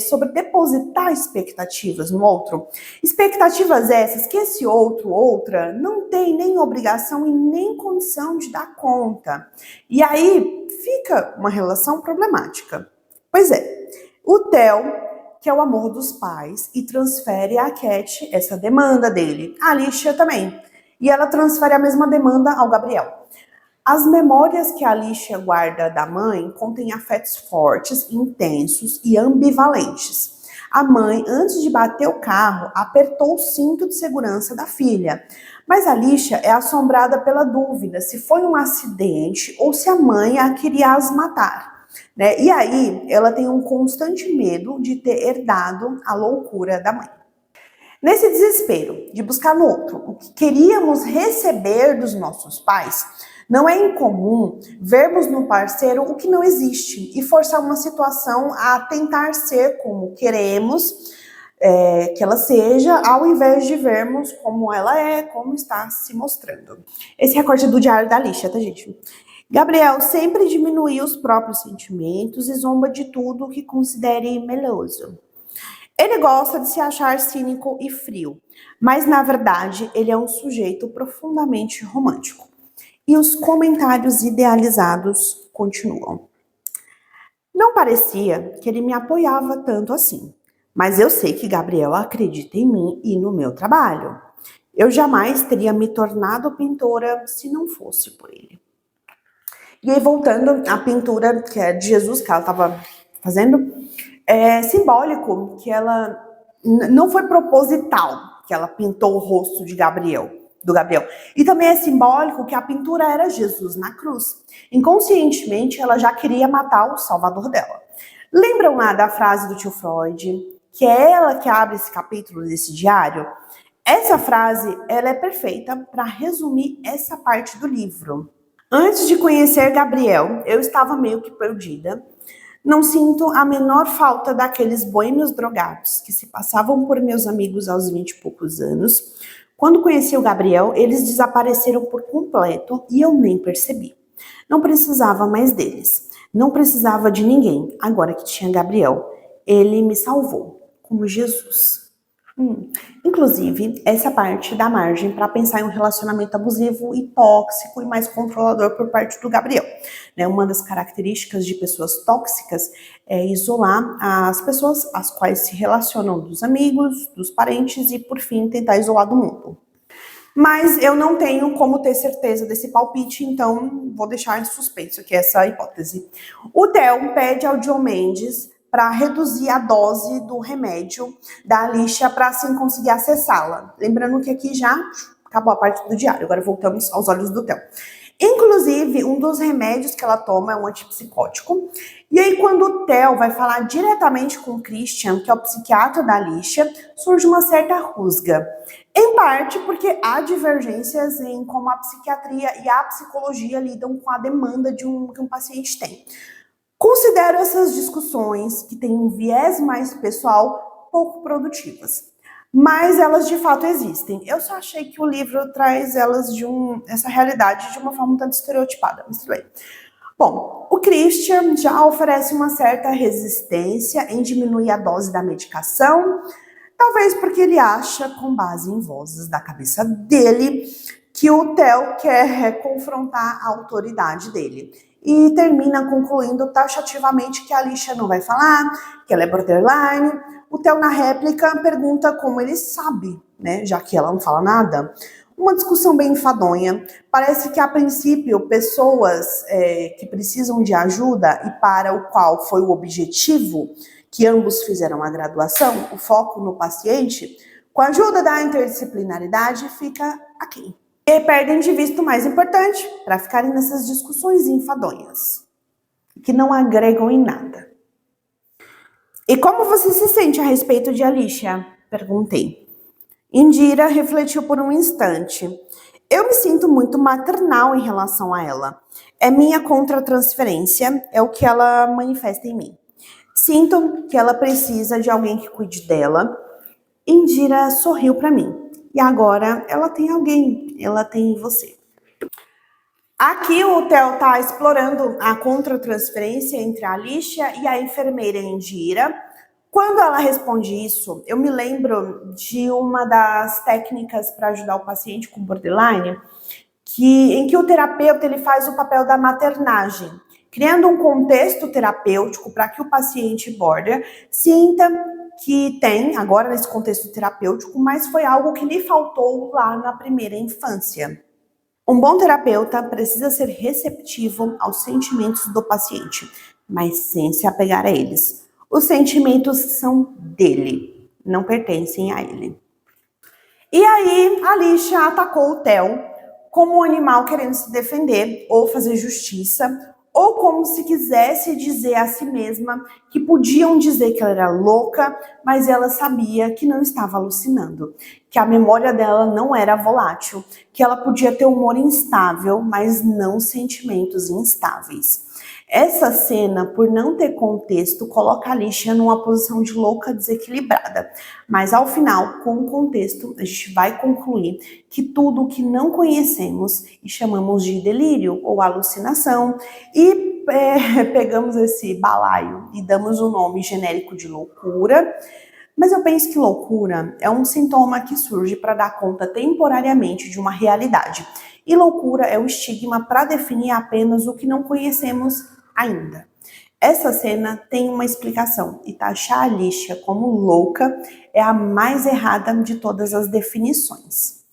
sobre depositar expectativas no outro? Expectativas essas que esse outro, outra, não tem nem obrigação e nem condição de dar conta. E aí fica uma relação problemática. Pois é, o Theo, que é o amor dos pais, e transfere a Cat essa demanda dele. A Alicia também. E ela transfere a mesma demanda ao Gabriel. As memórias que a Alicia guarda da mãe contêm afetos fortes, intensos e ambivalentes. A mãe, antes de bater o carro, apertou o cinto de segurança da filha. Mas a Alicia é assombrada pela dúvida se foi um acidente ou se a mãe a queria as matar, né? E aí ela tem um constante medo de ter herdado a loucura da mãe. Nesse desespero de buscar no outro o que queríamos receber dos nossos pais, não é incomum vermos no parceiro o que não existe e forçar uma situação a tentar ser como queremos que ela seja, ao invés de vermos como ela é, como está se mostrando. Esse recorte é do diário da Alicia, tá, gente? Gabriel sempre diminui os próprios sentimentos e zomba de tudo que considere meloso. Ele gosta de se achar cínico e frio, mas na verdade ele é um sujeito profundamente romântico. E os comentários idealizados continuam. Não parecia que ele me apoiava tanto assim, mas eu sei que Gabriel acredita em mim e no meu trabalho. Eu jamais teria me tornado pintora se não fosse por ele. E aí, voltando à pintura que é de Jesus que ela estava fazendo, é simbólico que ela não foi proposital que ela pintou o rosto de Gabriel. E também é simbólico que a pintura era Jesus na cruz. Inconscientemente, ela já queria matar o salvador dela. Lembram lá da frase do tio Freud, que é ela que abre esse capítulo desse diário? Essa frase, ela é perfeita para resumir essa parte do livro. Antes de conhecer Gabriel, eu estava meio que perdida. Não sinto a menor falta daqueles boêmios drogados que se passavam por meus amigos aos 20 e poucos anos. Quando conheci o Gabriel, eles desapareceram por completo e eu nem percebi. Não precisava mais deles. Não precisava de ninguém, agora que tinha Gabriel. Ele me salvou, como Jesus. Inclusive, essa parte dá margem para pensar em um relacionamento abusivo e tóxico e mais controlador por parte do Gabriel. Uma das características de pessoas tóxicas é isolar as pessoas às quais se relacionam dos amigos, dos parentes e, por fim, tentar isolar do mundo. Mas eu não tenho como ter certeza desse palpite, então vou deixar em suspenso aqui essa hipótese. O Theo pede ao John Mendes para reduzir a dose do remédio da Alicia para assim conseguir acessá-la. Lembrando que aqui já acabou a parte do diário, agora voltamos aos olhos do Theo. Inclusive, um dos remédios que ela toma é um antipsicótico. E aí, quando o Theo vai falar diretamente com o Christian, que é o psiquiatra da Alicia, surge uma certa rusga. Em parte porque há divergências em como a psiquiatria e a psicologia lidam com a demanda que um paciente tem. Considero essas discussões, que têm um viés mais pessoal, pouco produtivas. Mas elas de fato existem. Eu só achei que o livro traz essa realidade de uma forma um tanto estereotipada, mas tudo bem. Bom, o Christian já oferece uma certa resistência em diminuir a dose da medicação, talvez porque ele acha, com base em vozes da cabeça dele, que o Theo quer confrontar a autoridade dele. E termina concluindo taxativamente que a Alicia não vai falar, que ela é borderline. O Theo, na réplica, pergunta como ele sabe, né, já que ela não fala nada. Uma discussão bem enfadonha. Parece que, a princípio, pessoas que precisam de ajuda e para o qual foi o objetivo que ambos fizeram a graduação, o foco no paciente, com a ajuda da interdisciplinaridade, fica aqui. E perdem de vista o mais importante para ficarem nessas discussões enfadonhas, que não agregam em nada. E como você se sente a respeito de Alicia? Perguntei. Indira refletiu por um instante. Eu me sinto muito maternal em relação a ela. É minha contratransferência, é o que ela manifesta em mim. Sinto que ela precisa de alguém que cuide dela. Indira sorriu para mim. E agora ela tem alguém, ela tem você. Aqui o Theo está explorando a contratransferência entre a Alicia e a enfermeira Indira. Quando ela responde isso, eu me lembro de uma das técnicas para ajudar o paciente com borderline, em que o terapeuta ele faz o papel da maternagem, criando um contexto terapêutico para que o paciente border sinta que tem, agora nesse contexto terapêutico, mas foi algo que lhe faltou lá na primeira infância. Um bom terapeuta precisa ser receptivo aos sentimentos do paciente, mas sem se apegar a eles. Os sentimentos são dele, não pertencem a ele. E aí, a Alicia atacou o Theo como um animal querendo se defender ou fazer justiça, ou como se quisesse dizer a si mesma que podiam dizer que ela era louca, mas ela sabia que não estava alucinando, que a memória dela não era volátil, que ela podia ter humor instável, mas não sentimentos instáveis. Essa cena, por não ter contexto, coloca a Alicia numa posição de louca desequilibrada. Mas ao final, com o contexto, a gente vai concluir que tudo o que não conhecemos e chamamos de delírio ou alucinação e pegamos esse balaio e damos o nome genérico de loucura. Mas eu penso que loucura é um sintoma que surge para dar conta temporariamente de uma realidade. E loucura é o estigma para definir apenas o que não conhecemos ainda. Essa cena tem uma explicação e taxar a Alicia como louca é a mais errada de todas as definições.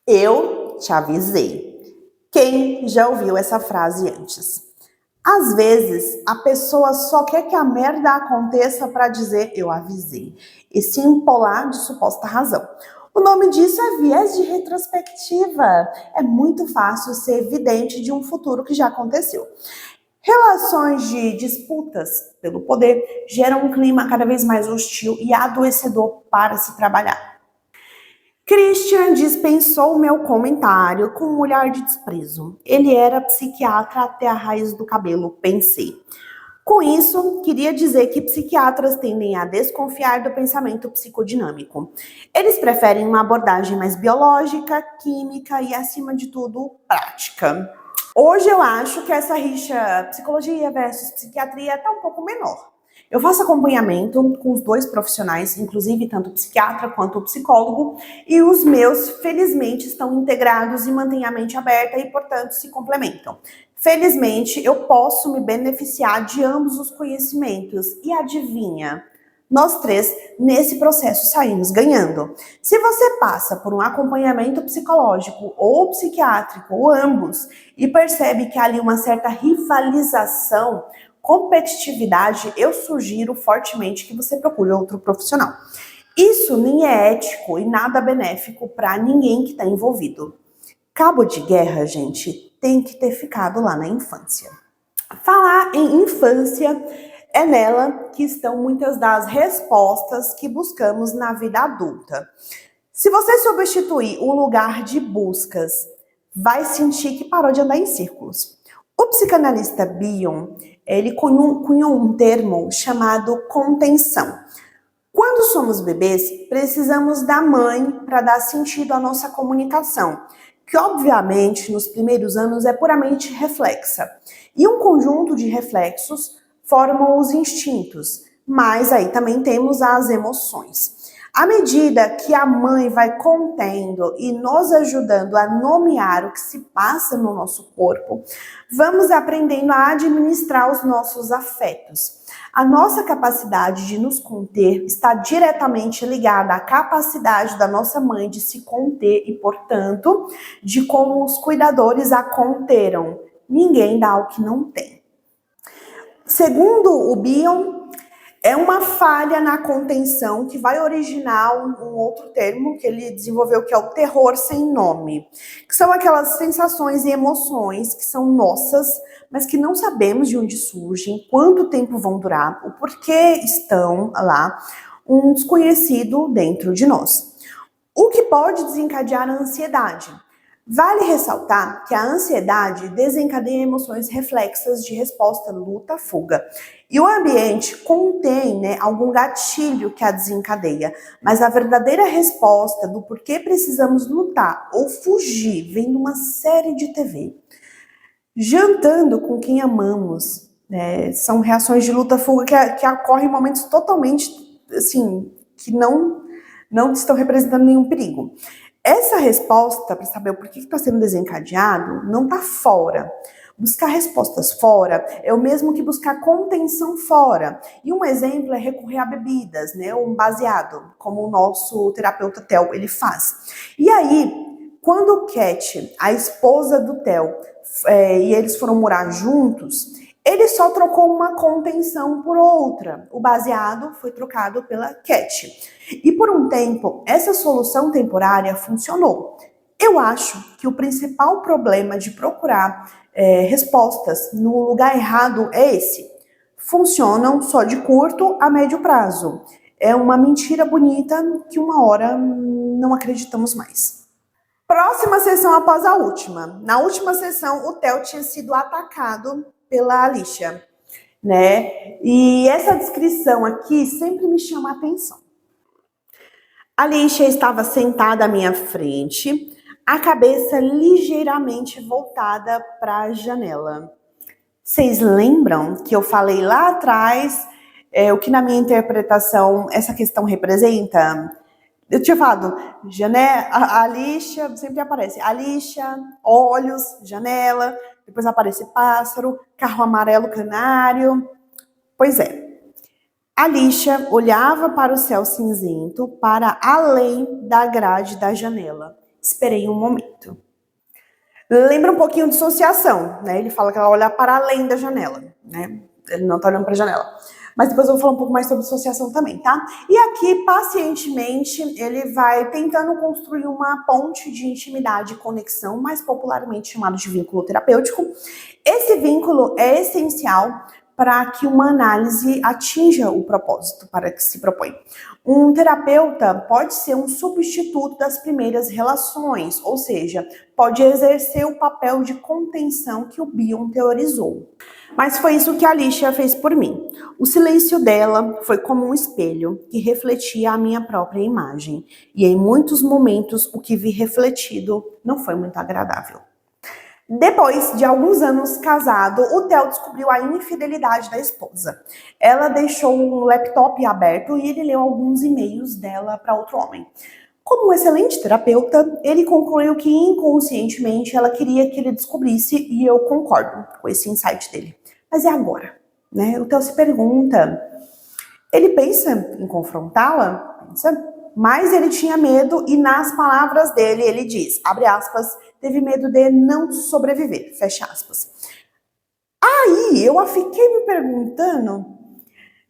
Eu te avisei. Quem já ouviu essa frase antes? Às vezes, a pessoa só quer que a merda aconteça para dizer eu avisei e se empolar de suposta razão. O nome disso é viés de retrospectiva. É muito fácil ser evidente de um futuro que já aconteceu. Relações de disputas pelo poder geram um clima cada vez mais hostil e adoecedor para se trabalhar. Christian dispensou meu comentário com um olhar de desprezo. Ele era psiquiatra até a raiz do cabelo, pensei. Com isso, queria dizer que psiquiatras tendem a desconfiar do pensamento psicodinâmico. Eles preferem uma abordagem mais biológica, química e, acima de tudo, prática. Hoje eu acho que essa rixa psicologia versus psiquiatria está um pouco menor. Eu faço acompanhamento com os dois profissionais, inclusive tanto o psiquiatra quanto o psicólogo, e os meus, felizmente, estão integrados e mantêm a mente aberta e, portanto, se complementam. Felizmente, eu posso me beneficiar de ambos os conhecimentos. E adivinha? Nós três, nesse processo, saímos ganhando. Se você passa por um acompanhamento psicológico ou psiquiátrico, ou ambos, e percebe que há ali uma certa rivalização, competitividade, eu sugiro fortemente que você procure outro profissional. Isso nem é ético e nada benéfico para ninguém que está envolvido. Cabo de guerra, gente, tem que ter ficado lá na infância. Falar em infância é nela que estão muitas das respostas que buscamos na vida adulta. Se você substituir o lugar de buscas, vai sentir que parou de andar em círculos. O psicanalista Bion, ele cunhou um termo chamado contenção. Quando somos bebês, precisamos da mãe para dar sentido à nossa comunicação, que obviamente nos primeiros anos é puramente reflexa. E um conjunto de reflexos formam os instintos, mas aí também temos as emoções. À medida que a mãe vai contendo e nos ajudando a nomear o que se passa no nosso corpo, vamos aprendendo a administrar os nossos afetos. A nossa capacidade de nos conter está diretamente ligada à capacidade da nossa mãe de se conter e, portanto, de como os cuidadores a conteram. Ninguém dá o que não tem. Segundo o Bion, é uma falha na contenção que vai originar um outro termo que ele desenvolveu, que é o terror sem nome, que são aquelas sensações e emoções que são nossas, mas que não sabemos de onde surgem, quanto tempo vão durar, o porquê estão lá, um desconhecido dentro de nós. O que pode desencadear a ansiedade? Vale ressaltar que a ansiedade desencadeia emoções reflexas de resposta luta-fuga. E o ambiente contém, algum gatilho que a desencadeia, mas a verdadeira resposta do porquê precisamos lutar ou fugir vem de uma série de TV. Jantando com quem amamos, são reações de luta-fuga que ocorrem em momentos totalmente, assim, que não estão representando nenhum perigo. Essa resposta, para saber o porquê que está sendo desencadeado, não está fora. Buscar respostas fora é o mesmo que buscar contenção fora. E um exemplo é recorrer a bebidas, um baseado, como o nosso terapeuta Theo, ele faz. E aí, quando Cat, a esposa do Theo, e eles foram morar juntos, Ele só trocou uma contenção por outra. O baseado foi trocado pela cat. E por um tempo, essa solução temporária funcionou. Eu acho que o principal problema de procurar respostas no lugar errado é esse. Funcionam só de curto a médio prazo. É uma mentira bonita que uma hora não acreditamos mais. Próxima sessão após a última. Na última sessão, o Theo tinha sido atacado pela Alicia, né? E essa descrição aqui sempre me chama a atenção. A Alicia estava sentada à minha frente, a cabeça ligeiramente voltada para a janela. Vocês lembram que eu falei lá atrás o que na minha interpretação essa questão representa? Eu tinha falado, janela, a Alicia, sempre aparece, Alicia, olhos, janela, depois aparece pássaro, carro amarelo canário. Pois é, Alicia olhava para o céu cinzento, para além da grade da janela. Esperei um momento. Lembra um pouquinho de dissociação, né? Ele fala que ela olha para além da janela, né? Ele não tá olhando para a janela. Mas depois eu vou falar um pouco mais sobre dissociação também, tá? E aqui, pacientemente, ele vai tentando construir uma ponte de intimidade e conexão, mais popularmente chamado de vínculo terapêutico. Esse vínculo é essencial para que uma análise atinja o propósito para que se propõe. Um terapeuta pode ser um substituto das primeiras relações, ou seja, pode exercer o papel de contenção que o Bion teorizou. Mas foi isso que a Alicia fez por mim. O silêncio dela foi como um espelho que refletia a minha própria imagem. E em muitos momentos o que vi refletido não foi muito agradável. Depois de alguns anos casado, o Theo descobriu a infidelidade da esposa. Ela deixou um laptop aberto e ele leu alguns e-mails dela para outro homem. Como um excelente terapeuta, ele concluiu que inconscientemente ela queria que ele descobrisse, e eu concordo com esse insight dele. Mas e agora? Né? O Theo se pergunta, ele pensa em confrontá-la? Pensa. Mas ele tinha medo e nas palavras dele, ele diz, abre aspas, teve medo de não sobreviver, fecha aspas. Aí eu fiquei me perguntando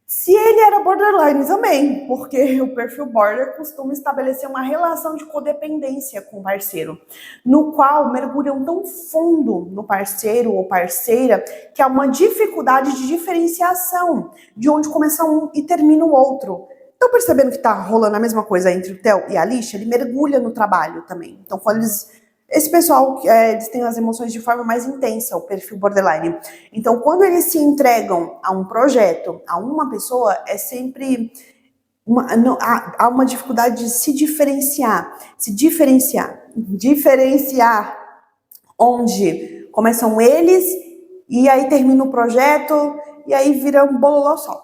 se ele era borderline também, porque o perfil border costuma estabelecer uma relação de codependência com o parceiro, no qual mergulham tão fundo no parceiro ou parceira que há uma dificuldade de diferenciação de onde começa um e termina o outro. Estão percebendo que tá rolando a mesma coisa entre o Theo e a Alicia? Ele mergulha no trabalho também. Então, quando esse pessoal, eles têm as emoções de forma mais intensa, o perfil borderline. Então, quando eles se entregam a um projeto, a uma pessoa, é sempre há uma dificuldade de se diferenciar, diferenciar onde começam eles e aí termina o projeto e aí vira um bololô só.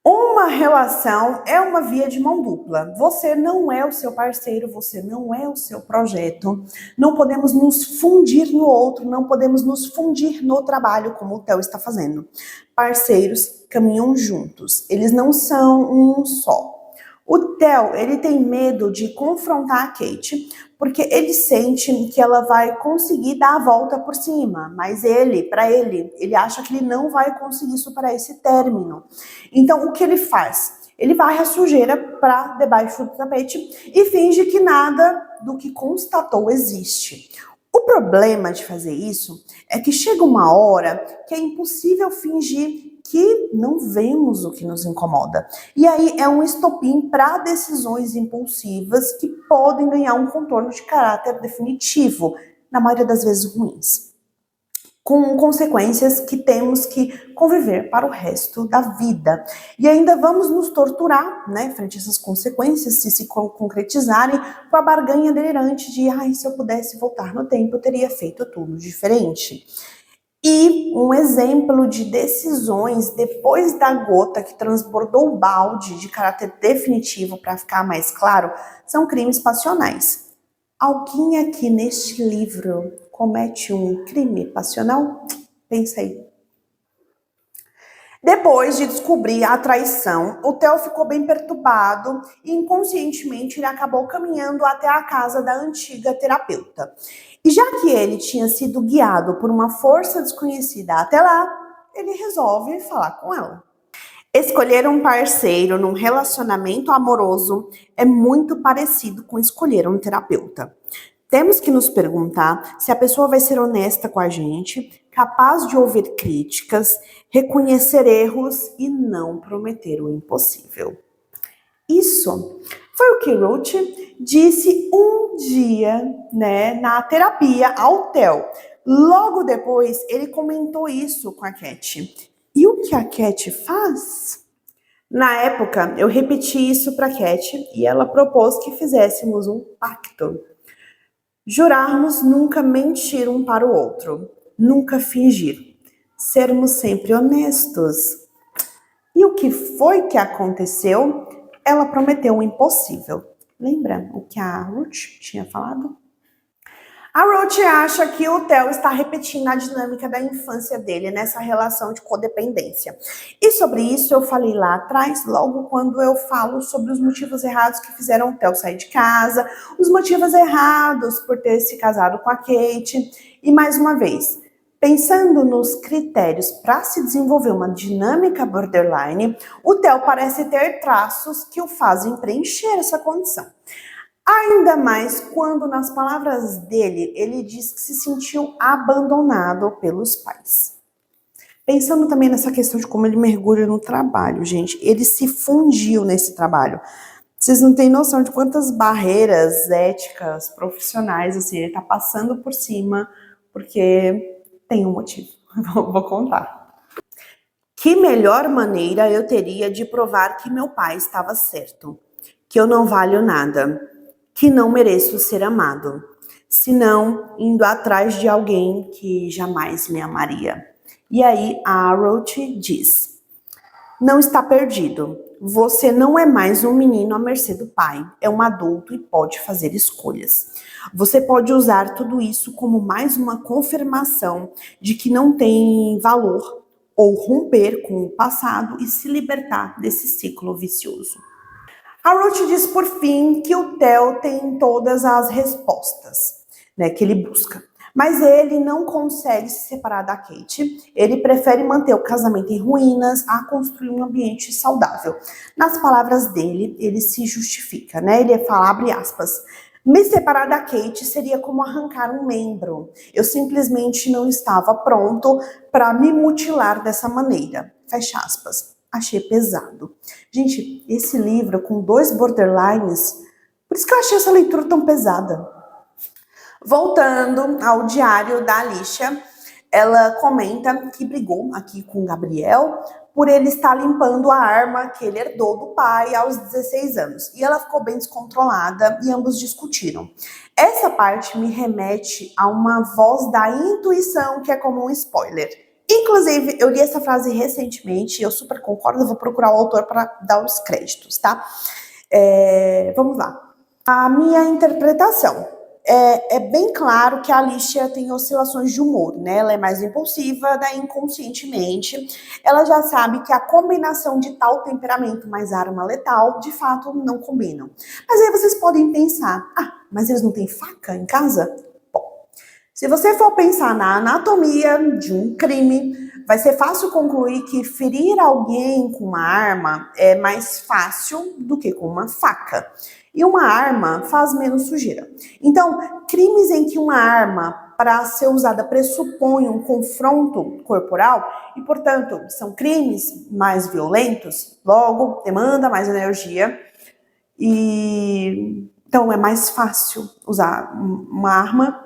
Uma relação é uma via de mão dupla. Você não é o seu parceiro, você não é o seu projeto. Não podemos nos fundir no outro, não podemos nos fundir no trabalho, como o Theo está fazendo. Parceiros caminham juntos, eles não são um só. O Theo, ele tem medo de confrontar a Kate, porque ele sente que ela vai conseguir dar a volta por cima, mas ele acha que ele não vai conseguir superar esse término. Então, o que ele faz? Ele varre a sujeira para debaixo do tapete e finge que nada do que constatou existe. O problema de fazer isso é que chega uma hora que é impossível fingir que não vemos o que nos incomoda. E aí é um estopim para decisões impulsivas que podem ganhar um contorno de caráter definitivo, na maioria das vezes ruins, com consequências que temos que conviver para o resto da vida. E ainda vamos nos torturar, né, frente a essas consequências, se concretizarem, com a barganha delirante de, se eu pudesse voltar no tempo, eu teria feito tudo diferente. E um exemplo de decisões depois da gota que transbordou o balde de caráter definitivo, para ficar mais claro, são crimes passionais. Alguém aqui neste livro comete um crime passional? Pensa aí. Depois de descobrir a traição, o Theo ficou bem perturbado e inconscientemente ele acabou caminhando até a casa da antiga terapeuta. E já que ele tinha sido guiado por uma força desconhecida até lá, ele resolve falar com ela. Escolher um parceiro num relacionamento amoroso é muito parecido com escolher um terapeuta. Temos que nos perguntar se a pessoa vai ser honesta com a gente, capaz de ouvir críticas, reconhecer erros e não prometer o impossível. Isso foi o que Ruth disse um dia, na terapia ao Theo. Logo depois, ele comentou isso com a Cat. E o que a Cat faz? Na época, eu repeti isso para a Cat e ela propôs que fizéssemos um pacto. Jurarmos nunca mentir um para o outro, nunca fingir, sermos sempre honestos. E o que foi que aconteceu? Ela prometeu o impossível. Lembra o que a Ruth tinha falado? A Ruth acha que o Theo está repetindo a dinâmica da infância dele nessa relação de codependência. E sobre isso eu falei lá atrás, logo quando eu falo sobre os motivos errados que fizeram o Theo sair de casa, os motivos errados por ter se casado com a Kate. E mais uma vez, pensando nos critérios para se desenvolver uma dinâmica borderline, o Theo parece ter traços que o fazem preencher essa condição. Ainda mais quando, nas palavras dele, ele diz que se sentiu abandonado pelos pais. Pensando também nessa questão de como ele mergulha no trabalho, gente, ele se fundiu nesse trabalho. Vocês não têm noção de quantas barreiras éticas, profissionais, assim, ele tá passando por cima, porque tem um motivo. Vou contar. Que melhor maneira eu teria de provar que meu pai estava certo, que eu não valho nada, que não mereço ser amado, senão indo atrás de alguém que jamais me amaria. E aí a Ruth diz: não está perdido. Você não é mais um menino à mercê do pai. É um adulto e pode fazer escolhas. Você pode usar tudo isso como mais uma confirmação de que não tem valor ou romper com o passado e se libertar desse ciclo vicioso. A Ruth diz, por fim, que o Theo tem todas as respostas, que ele busca. Mas ele não consegue se separar da Kate. Ele prefere manter o casamento em ruínas a construir um ambiente saudável. Nas palavras dele, ele se justifica, Ele fala, abre aspas, me separar da Kate seria como arrancar um membro. Eu simplesmente não estava pronto para me mutilar dessa maneira. Fecha aspas. Achei pesado. Gente, esse livro com 2 borderlines, por isso que eu achei essa leitura tão pesada. Voltando ao diário da Alicia, ela comenta que brigou aqui com o Gabriel por ele estar limpando a arma que ele herdou do pai aos 16 anos. E ela ficou bem descontrolada e ambos discutiram. Essa parte me remete a uma voz da intuição que é como um spoiler. Inclusive, eu li essa frase recentemente, eu super concordo, vou procurar o autor para dar os créditos, tá? Vamos lá. A minha interpretação. É bem claro que a Alicia tem oscilações de humor, Ela é mais impulsiva, daí inconscientemente ela já sabe que a combinação de tal temperamento mais arma letal, de fato, não combinam. Mas aí vocês podem pensar, mas eles não têm faca em casa? Se você for pensar na anatomia de um crime, vai ser fácil concluir que ferir alguém com uma arma é mais fácil do que com uma faca. E uma arma faz menos sujeira. Então, crimes em que uma arma, para ser usada, pressupõe um confronto corporal e, portanto, são crimes mais violentos, logo, demanda mais energia e então é mais fácil usar uma arma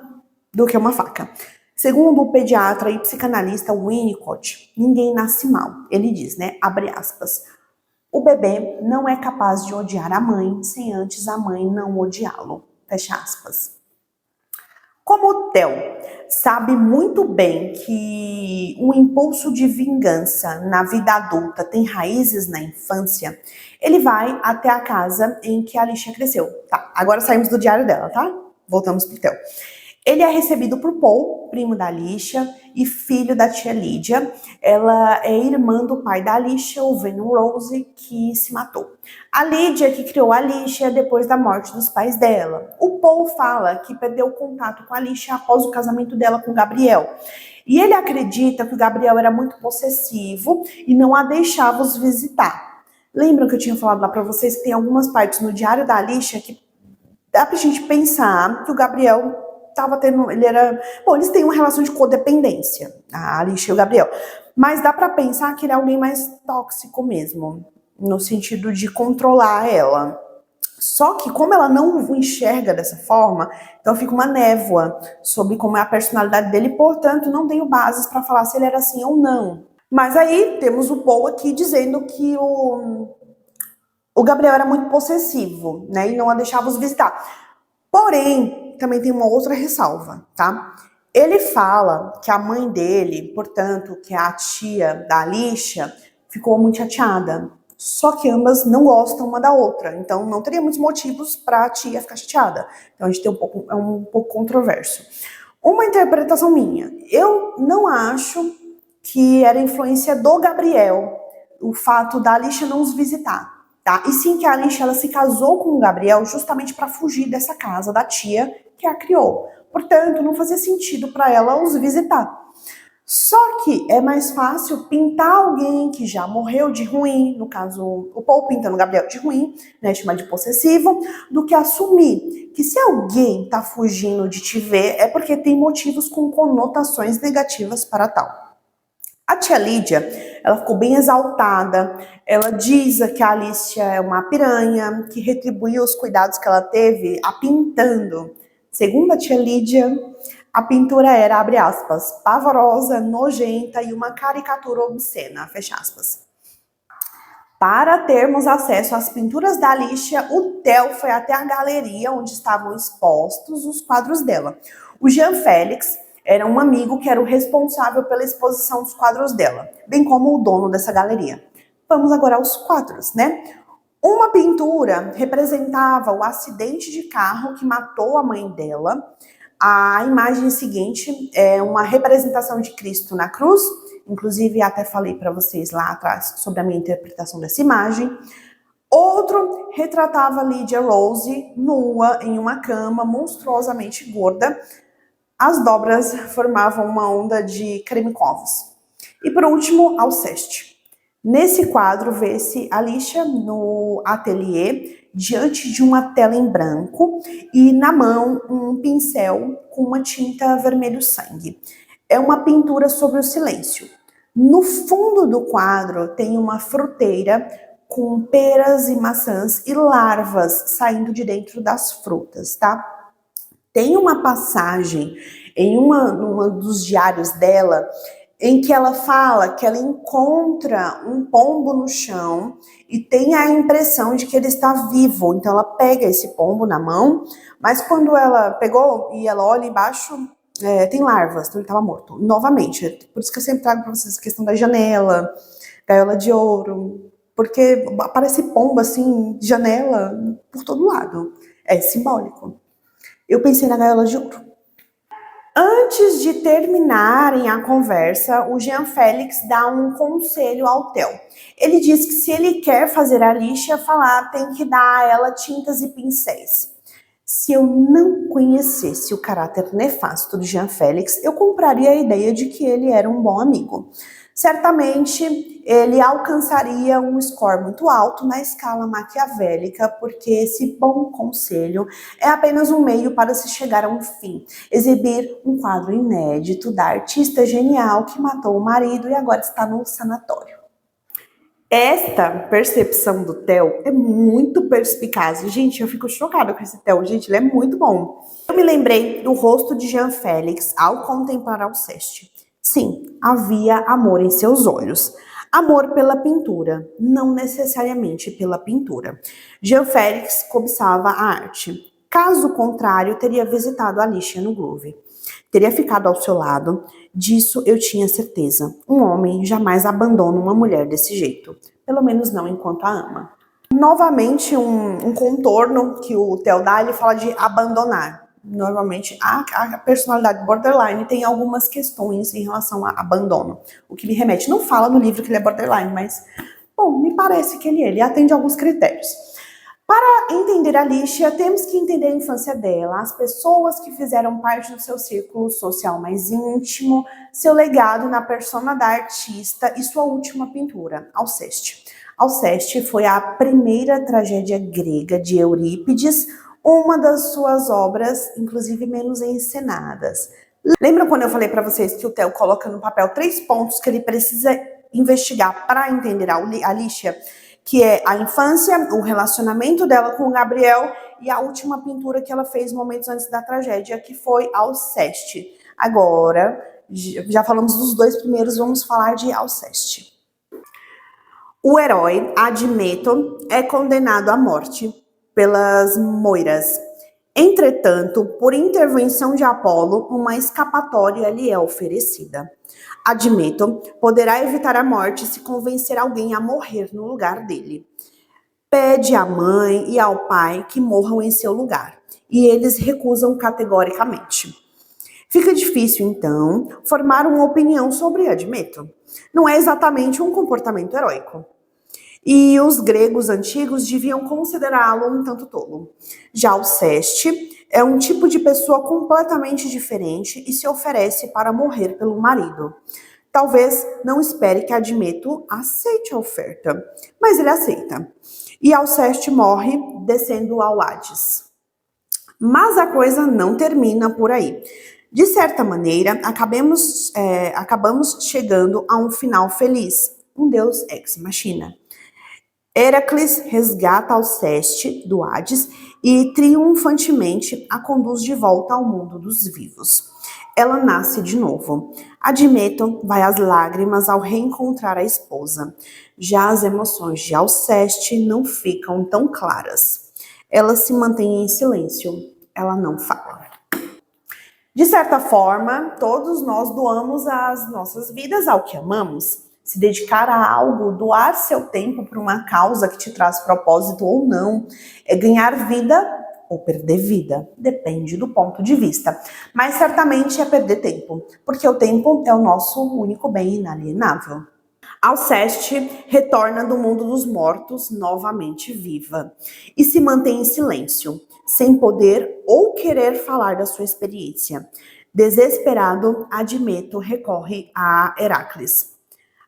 do que uma faca. Segundo o pediatra e psicanalista Winnicott, ninguém nasce mal. Ele diz, abre aspas, o bebê não é capaz de odiar a mãe sem antes a mãe não odiá-lo. Fecha aspas. Como o Theo sabe muito bem que o impulso de vingança na vida adulta tem raízes na infância, ele vai até a casa em que a Alicia cresceu. Tá, agora saímos do diário dela, tá? Voltamos pro Theo. Ele é recebido por Paul, primo da Alicia e filho da tia Lídia. Ela é irmã do pai da Alicia, o Vernon Rose, que se matou. A Lídia que criou a Alicia depois da morte dos pais dela. O Paul fala que perdeu o contato com a Alicia após o casamento dela com o Gabriel. E ele acredita que o Gabriel era muito possessivo e não a deixava os visitar. Lembram que eu tinha falado lá pra vocês que tem algumas partes no diário da Alicia que dá pra gente pensar que o Gabriel tava tendo, eles têm uma relação de codependência, a Alicia e o Gabriel, mas dá pra pensar que ele é alguém mais tóxico mesmo, no sentido de controlar ela. Só que como ela não o enxerga dessa forma, então fica uma névoa sobre como é a personalidade dele, portanto não tenho bases pra falar se ele era assim ou não. Mas aí temos o Paul aqui dizendo que o Gabriel era muito possessivo, né, e não a deixava os visitar. Porém, também tem uma outra ressalva, tá? Ele fala que a mãe dele, portanto, que é a tia da Alicia, ficou muito chateada. Só que ambas não gostam uma da outra, então não teria muitos motivos para a tia ficar chateada. Então a gente tem é um pouco controverso. Uma interpretação minha, eu não acho que era influência do Gabriel o fato da Alicia não os visitar. Tá? E sim que a Alicia ela se casou com o Gabriel justamente para fugir dessa casa da tia que a criou. Portanto, não fazia sentido para ela os visitar. Só que é mais fácil pintar alguém que já morreu de ruim, no caso, o Paul pintando o Gabriel de ruim, né, chamar de possessivo, do que assumir que se alguém tá fugindo de te ver é porque tem motivos com conotações negativas para tal. A tia Lídia, ela ficou bem exaltada, ela diz que a Alicia é uma piranha, que retribuiu os cuidados que ela teve a pintando. Segundo a tia Lídia, a pintura era, abre aspas, pavorosa, nojenta e uma caricatura obscena, fecha aspas. Para termos acesso às pinturas da Alicia, o Theo foi até a galeria onde estavam expostos os quadros dela. O Jean Félix era um amigo que era o responsável pela exposição dos quadros dela, bem como o dono dessa galeria. Vamos agora aos quadros, né? Uma pintura representava o acidente de carro que matou a mãe dela. A imagem seguinte é uma representação de Cristo na cruz, inclusive até falei para vocês lá atrás sobre a minha interpretação dessa imagem. Outro retratava Lydia Rose nua em uma cama monstruosamente gorda. As dobras formavam uma onda de creme com ovos. E por último, Alceste. Nesse quadro, vê-se Alicia no ateliê, diante de uma tela em branco e na mão um pincel com uma tinta vermelho sangue. É uma pintura sobre o silêncio. No fundo do quadro tem uma fruteira com peras e maçãs e larvas saindo de dentro das frutas, tá? Tem uma passagem em uma dos diários dela em que ela fala que ela encontra um pombo no chão e tem a impressão de que ele está vivo. Então ela pega esse pombo na mão, mas quando ela pegou e ela olha embaixo, tem larvas, então ele estava morto. Novamente, por isso que eu sempre trago para vocês a questão da janela, gaiola de ouro, porque aparece pombo assim, janela, por todo lado. É simbólico. Eu pensei na gaiola de ouro. Antes de terminarem a conversa, o Jean Félix dá um conselho ao Theo. Ele diz que se ele quer fazer a Alicia falar, tem que dar a ela tintas e pincéis. Se eu não conhecesse o caráter nefasto do Jean Félix, eu compraria a ideia de que ele era um bom amigo. Certamente, ele alcançaria um score muito alto na escala maquiavélica, porque esse bom conselho é apenas um meio para se chegar a um fim. Exibir um quadro inédito da artista genial que matou o marido e agora está no sanatório. Esta percepção do Theo é muito perspicaz. Gente, eu fico chocada com esse Theo. Gente, ele é muito bom. Eu me lembrei do rosto de Jean Félix ao contemplar Alceste. Sim, havia amor em seus olhos. Amor pela pintura, não necessariamente pela pintura. Jean Félix cobiçava a arte. Caso contrário, teria visitado Alicia no Louvre. Teria ficado ao seu lado. Disso eu tinha certeza. Um homem jamais abandona uma mulher desse jeito. Pelo menos não enquanto a ama. Novamente, um contorno que o Theo dá, ele fala de abandonar. Normalmente, a personalidade borderline tem algumas questões em relação a abandono. O que me remete, não fala no livro que ele é borderline, mas, bom, me parece que ele atende a alguns critérios. Para entender a Alicia, temos que entender a infância dela, as pessoas que fizeram parte do seu círculo social mais íntimo, seu legado na persona da artista e sua última pintura, Alceste. Alceste foi a primeira tragédia grega de Eurípides, uma das suas obras, inclusive menos encenadas. Lembram quando eu falei para vocês que o Theo coloca no papel 3 pontos que ele precisa investigar para entender a Alicia? Que é a infância, o relacionamento dela com o Gabriel e a última pintura que ela fez momentos antes da tragédia, que foi Alceste. Agora, já falamos dos 2 primeiros, vamos falar de Alceste. O herói, Admeto, é condenado à morte pelas Moiras. Entretanto, por intervenção de Apolo, uma escapatória lhe é oferecida. Admeto poderá evitar a morte se convencer alguém a morrer no lugar dele. Pede à mãe e ao pai que morram em seu lugar, e eles recusam categoricamente. Fica difícil, então, formar uma opinião sobre Admeto. Não é exatamente um comportamento heróico. E os gregos antigos deviam considerá-lo um tanto tolo. Já Alceste é um tipo de pessoa completamente diferente e se oferece para morrer pelo marido. Talvez não espere que Admeto aceite a oferta, mas ele aceita. E Alceste morre descendo ao Hades. Mas a coisa não termina por aí. De certa maneira, acabamos chegando a um final feliz, um deus ex machina. Heracles resgata Alceste do Hades e triunfantemente a conduz de volta ao mundo dos vivos. Ela nasce de novo. Admeto vai às lágrimas ao reencontrar a esposa. Já as emoções de Alceste não ficam tão claras. Ela se mantém em silêncio. Ela não fala. De certa forma, todos nós doamos as nossas vidas ao que amamos. Se dedicar a algo, doar seu tempo para uma causa que te traz propósito ou não, é ganhar vida ou perder vida, depende do ponto de vista. Mas certamente é perder tempo, porque o tempo é o nosso único bem inalienável. Alceste retorna do mundo dos mortos novamente viva e se mantém em silêncio, sem poder ou querer falar da sua experiência. Desesperado, Admeto recorre a Heracles.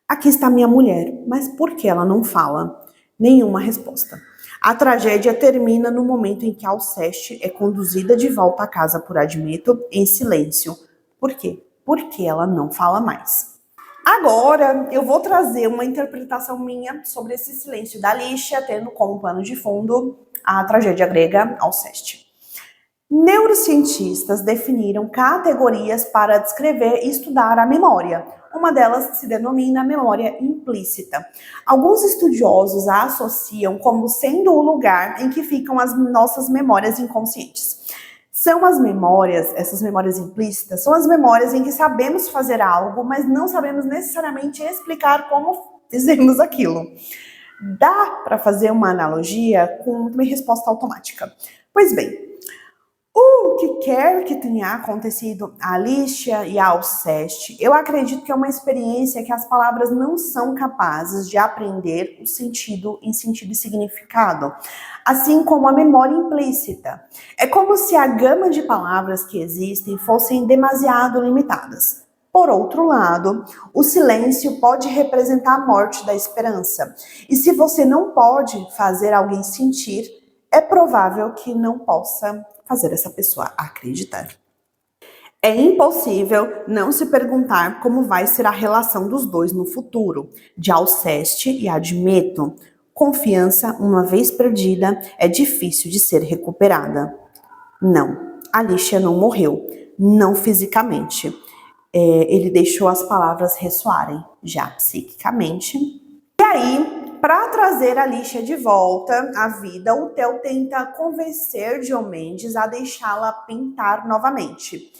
Aqui está minha mulher, mas por que ela não fala? Nenhuma resposta. A tragédia termina no momento em que Alceste é conduzida de volta à casa por Admeto em silêncio. Por quê? Porque ela não fala mais. Agora eu vou trazer uma interpretação minha sobre esse silêncio da Alicia, tendo como pano de fundo a tragédia grega Alceste. Neurocientistas definiram categorias para descrever e estudar a memória. Uma delas se denomina memória implícita. Alguns estudiosos a associam como sendo o lugar em que ficam as nossas memórias inconscientes. São as memórias, essas memórias implícitas, são as memórias em que sabemos fazer algo, mas não sabemos necessariamente explicar como fizemos aquilo. Dá para fazer uma analogia com uma resposta automática. Pois bem, o que quer que tenha acontecido a Alicia e a Alceste, eu acredito que é uma experiência que as palavras não são capazes de aprender o sentido em sentido e significado, assim como a memória implícita. É como se a gama de palavras que existem fossem demasiado limitadas. Por outro lado, o silêncio pode representar a morte da esperança. E se você não pode fazer alguém sentir, é provável que não possa fazer essa pessoa acreditar. É impossível não se perguntar como vai ser a relação dos dois no futuro, de Alceste e Admeto. Confiança, uma vez perdida, é difícil de ser recuperada. Não, Alicia não morreu, não fisicamente. Ele deixou as palavras ressoarem, já psiquicamente. E aí, para trazer a Alicia de volta à vida, o Theo tenta convencer Diomedes a deixá-la pintar novamente.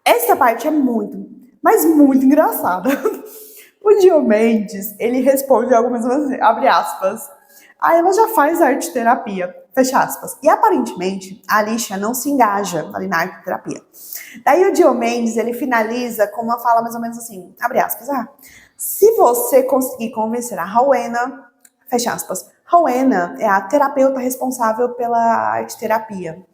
Essa parte é muito, mas muito engraçada. O Diomedes, ele responde algumas vezes, abre aspas, ela já faz arte terapia, Fecha aspas. E aparentemente, a Alicia não se engaja ali na arteterapia. Daí o Diomedes, ele finaliza com uma fala mais ou menos assim, abre aspas, se você conseguir convencer a Rowena, fecha aspas, Rowena é a terapeuta responsável pela arteterapia.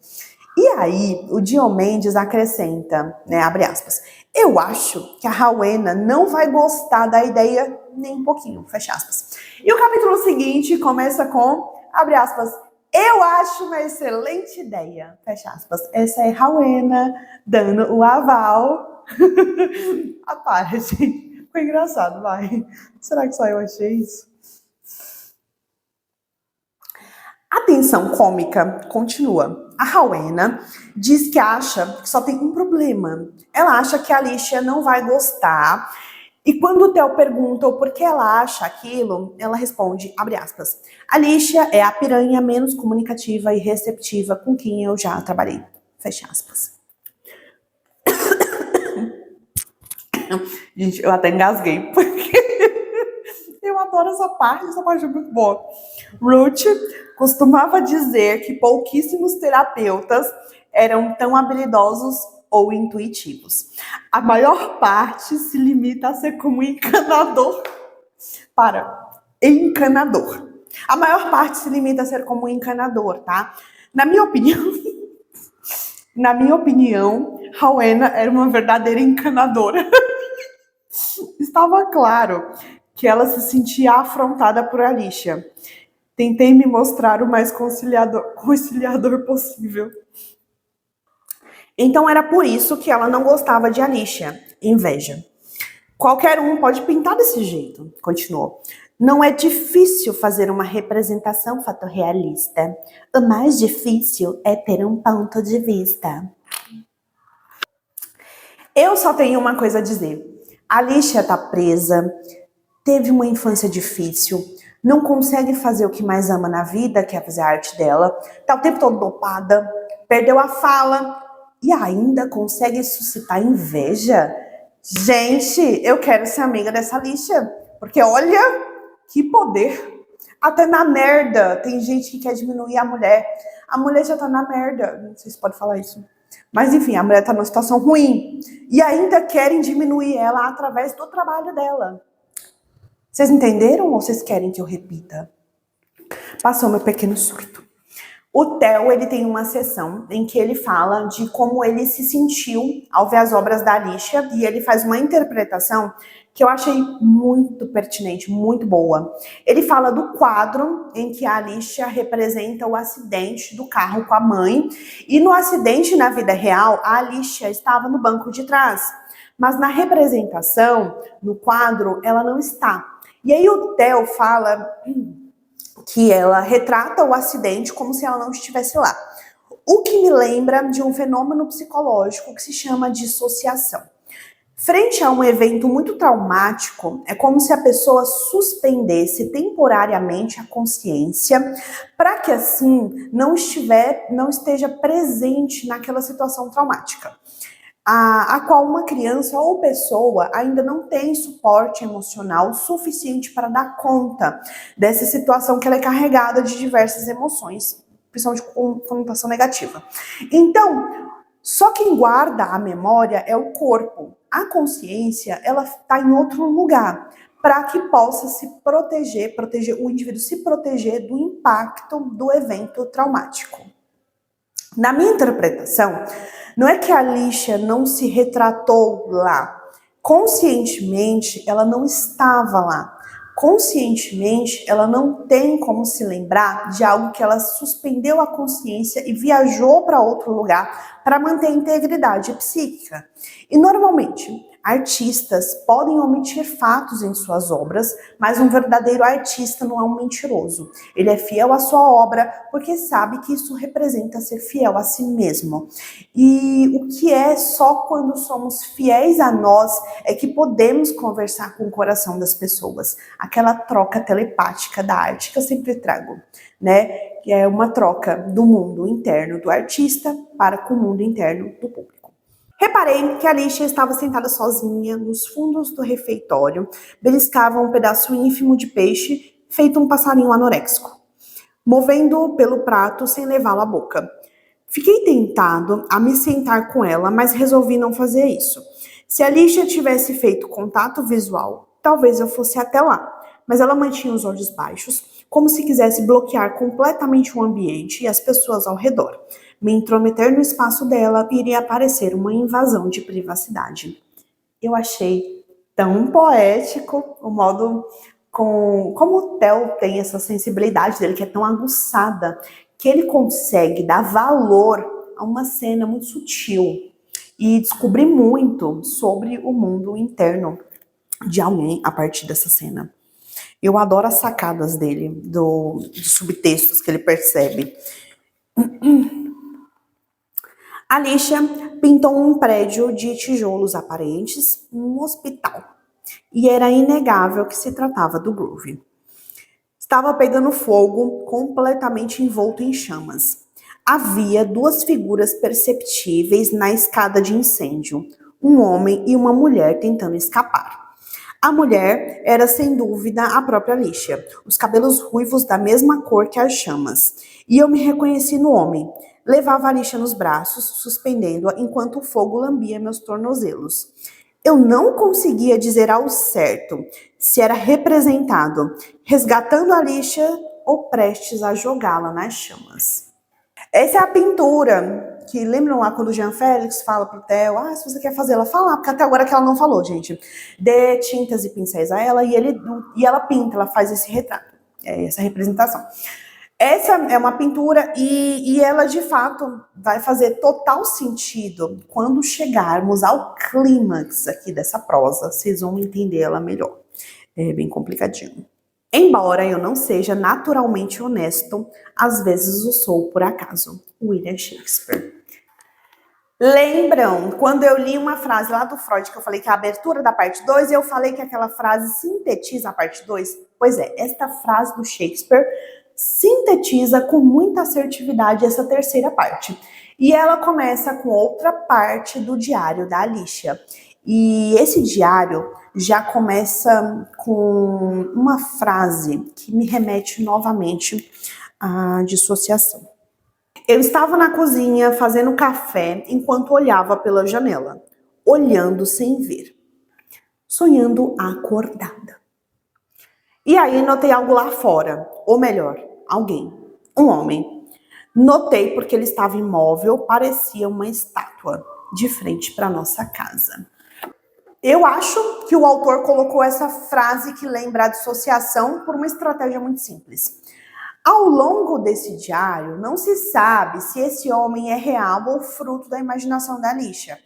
E aí, o Diomedes acrescenta, né, abre aspas, eu acho que a Rowena não vai gostar da ideia nem um pouquinho, fecha aspas. E o capítulo seguinte começa com, abre aspas, eu acho uma excelente ideia, fecha aspas. Essa é Rowena dando o aval. Para, gente. Foi engraçado, vai. Será que só eu achei isso? A tensão cômica continua. A Rowena diz que acha que só tem um problema. Ela acha que a Alicia não vai gostar. E quando o Theo pergunta o porquê ela acha aquilo, ela responde, abre aspas, Alicia é a piranha menos comunicativa e receptiva com quem eu já trabalhei. Fecha aspas. Gente, eu até engasguei, porque eu adoro essa parte é muito boa. Ruth costumava dizer que pouquíssimos terapeutas eram tão habilidosos ou intuitivos. A maior parte se limita a ser como encanador. Encanador. A maior parte se limita a ser como encanador, tá? Na minha opinião, Rowena era uma verdadeira encanadora. Estava claro que ela se sentia afrontada por Alicia. Tentei me mostrar o mais conciliador possível. Então era por isso que ela não gostava de Alicia. Inveja. Qualquer um pode pintar desse jeito, continuou. Não é difícil fazer uma representação fotorrealista. O mais difícil é ter um ponto de vista. Eu só tenho uma coisa a dizer. A Alicia tá presa, teve uma infância difícil, não consegue fazer o que mais ama na vida, que é fazer a arte dela, tá o tempo todo dopada, perdeu a fala e ainda consegue suscitar inveja. Gente, eu quero ser amiga dessa Alicia, porque olha que poder. Até na merda tem gente que quer diminuir a mulher. A mulher já tá na merda, não sei se pode falar isso. Mas enfim, a mulher tá numa situação ruim e ainda querem diminuir ela através do trabalho dela. Vocês entenderam ou vocês querem que eu repita? Passou meu pequeno surto. O Theo, ele tem uma sessão em que ele fala de como ele se sentiu ao ver as obras da Alicia e ele faz uma interpretação que eu achei muito pertinente, muito boa. Ele fala do quadro em que a Alicia representa o acidente do carro com a mãe e no acidente na vida real, a Alicia estava no banco de trás, mas na representação, no quadro, ela não está. E aí o Theo fala que ela retrata o acidente como se ela não estivesse lá. O que me lembra de um fenômeno psicológico que se chama dissociação. Frente a um evento muito traumático, é como se a pessoa suspendesse temporariamente a consciência para que assim não esteja presente naquela situação traumática. A qual uma criança ou pessoa ainda não tem suporte emocional suficiente para dar conta dessa situação que ela é carregada de diversas emoções, principalmente com conotação negativa. Então, só quem guarda a memória é o corpo. A consciência, ela está em outro lugar, para que possa se proteger o indivíduo se proteger do impacto do evento traumático. Na minha interpretação, não é que a Alicia não se retratou lá. Conscientemente, ela não estava lá. Conscientemente, ela não tem como se lembrar de algo que ela suspendeu a consciência e viajou para outro lugar para manter a integridade psíquica. E normalmente, artistas podem omitir fatos em suas obras, mas um verdadeiro artista não é um mentiroso. Ele é fiel à sua obra porque sabe que isso representa ser fiel a si mesmo. E o que é só quando somos fiéis a nós é que podemos conversar com o coração das pessoas. Aquela troca telepática da arte que eu sempre trago, né? Que é uma troca do mundo interno do artista para com o mundo interno do público. Reparei que a Alicia estava sentada sozinha nos fundos do refeitório, beliscava um pedaço ínfimo de peixe, feito um passarinho anoréxico. movendo pelo prato sem levá-lo à boca. Fiquei tentado a me sentar com ela, mas resolvi não fazer isso. Se a Alicia tivesse feito contato visual, talvez eu fosse até lá. Mas ela mantinha os olhos baixos, como se quisesse bloquear completamente o ambiente e as pessoas ao redor. Me intrometer no espaço dela iria parecer uma invasão de privacidade. Eu achei tão poético o modo como o Theo tem essa sensibilidade dele, que é tão aguçada, que ele consegue dar valor a uma cena muito sutil e descobrir muito sobre o mundo interno de alguém a partir dessa cena. Eu adoro as sacadas dele, dos subtextos que ele percebe. Alicia pintou um prédio de tijolos aparentes, um hospital. E era inegável que se tratava do Groove. Estava pegando fogo, completamente envolto em chamas. Havia duas figuras perceptíveis na escada de incêndio, um homem e uma mulher tentando escapar. A mulher era, sem dúvida, a própria Alicia, os cabelos ruivos da mesma cor que as chamas. E eu me reconheci no homem. Levava a Alicia nos braços, suspendendo-a enquanto o fogo lambia meus tornozelos. Eu não conseguia dizer ao certo se era representado, resgatando a Alicia ou prestes a jogá-la nas chamas. Essa é a pintura que lembram lá quando o Jean Félix fala pro Theo, se você quer fazer ela falar, porque até agora que ela não falou, gente. Dê tintas e pincéis a ela e ela pinta, ela faz esse retrato, essa representação. Essa é uma pintura e ela, de fato, vai fazer total sentido quando chegarmos ao clímax aqui dessa prosa. Vocês vão entender ela melhor. É bem complicadinho. Embora eu não seja naturalmente honesto, às vezes o sou por acaso. William Shakespeare. Lembram quando eu li uma frase lá do Freud que eu falei que a abertura da parte 2, eu falei que aquela frase sintetiza a parte 2? Pois é, esta frase do Shakespeare sintetiza com muita assertividade essa terceira parte. E ela começa com outra parte do diário da Alicia. E esse diário já começa com uma frase que me remete novamente à dissociação. Eu estava na cozinha fazendo café enquanto olhava pela janela, olhando sem ver, sonhando acordada. E aí notei algo lá fora, ou melhor, alguém, um homem. Notei porque ele estava imóvel, parecia uma estátua, de frente para nossa casa. Eu acho que o autor colocou essa frase que lembra a dissociação por uma estratégia muito simples. Ao longo desse diário, não se sabe se esse homem é real ou fruto da imaginação da Alicia.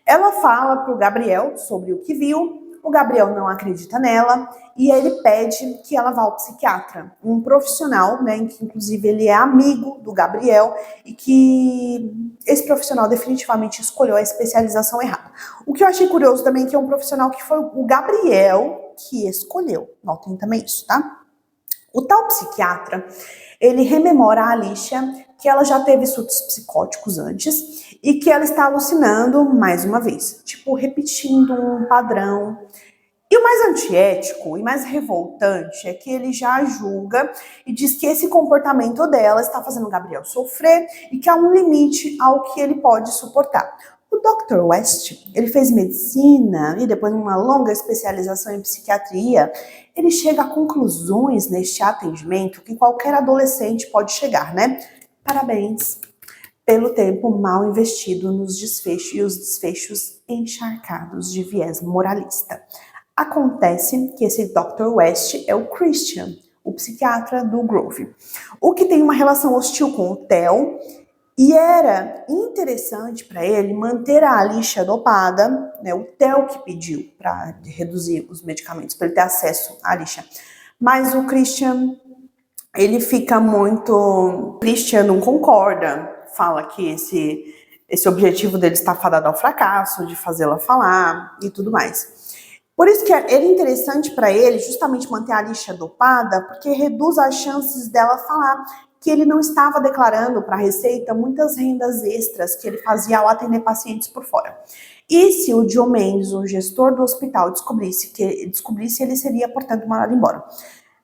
Ela fala para o Gabriel sobre o que viu, o Gabriel não acredita nela e ele pede que ela vá ao psiquiatra, um profissional, né, que inclusive ele é amigo do Gabriel e que esse profissional definitivamente escolheu a especialização errada. O que eu achei curioso também é que é um profissional que foi o Gabriel que escolheu. Notem também isso, tá? O tal psiquiatra, ele rememora a Alicia que ela já teve surtos psicóticos antes e que ela está alucinando mais uma vez, tipo, repetindo um padrão. E o mais antiético e mais revoltante é que ele já julga e diz que esse comportamento dela está fazendo o Gabriel sofrer e que há um limite ao que ele pode suportar. O Dr. West, ele fez medicina e depois uma longa especialização em psiquiatria. Ele chega a conclusões neste atendimento que qualquer adolescente pode chegar, né? Parabéns pelo tempo mal investido nos desfechos e os desfechos encharcados de viés moralista. Acontece que esse Dr. West é o Christian, o psiquiatra do Groove, o que tem uma relação hostil com o Theo, e era interessante para ele manter a Alicia dopada, né? O Theo que pediu para reduzir os medicamentos, para ele ter acesso à Alicia. Mas o Christian, ele fica muito... O Christian não concorda, fala que esse objetivo dele está fadado ao fracasso, de fazê-la falar e tudo mais. Por isso que era interessante para ele justamente manter a Alicia dopada, porque reduz as chances dela falar que ele não estava declarando para a Receita muitas rendas extras que ele fazia ao atender pacientes por fora. E se o Joe Mendes, o gestor do hospital, descobrisse, ele seria, portanto, mandado embora.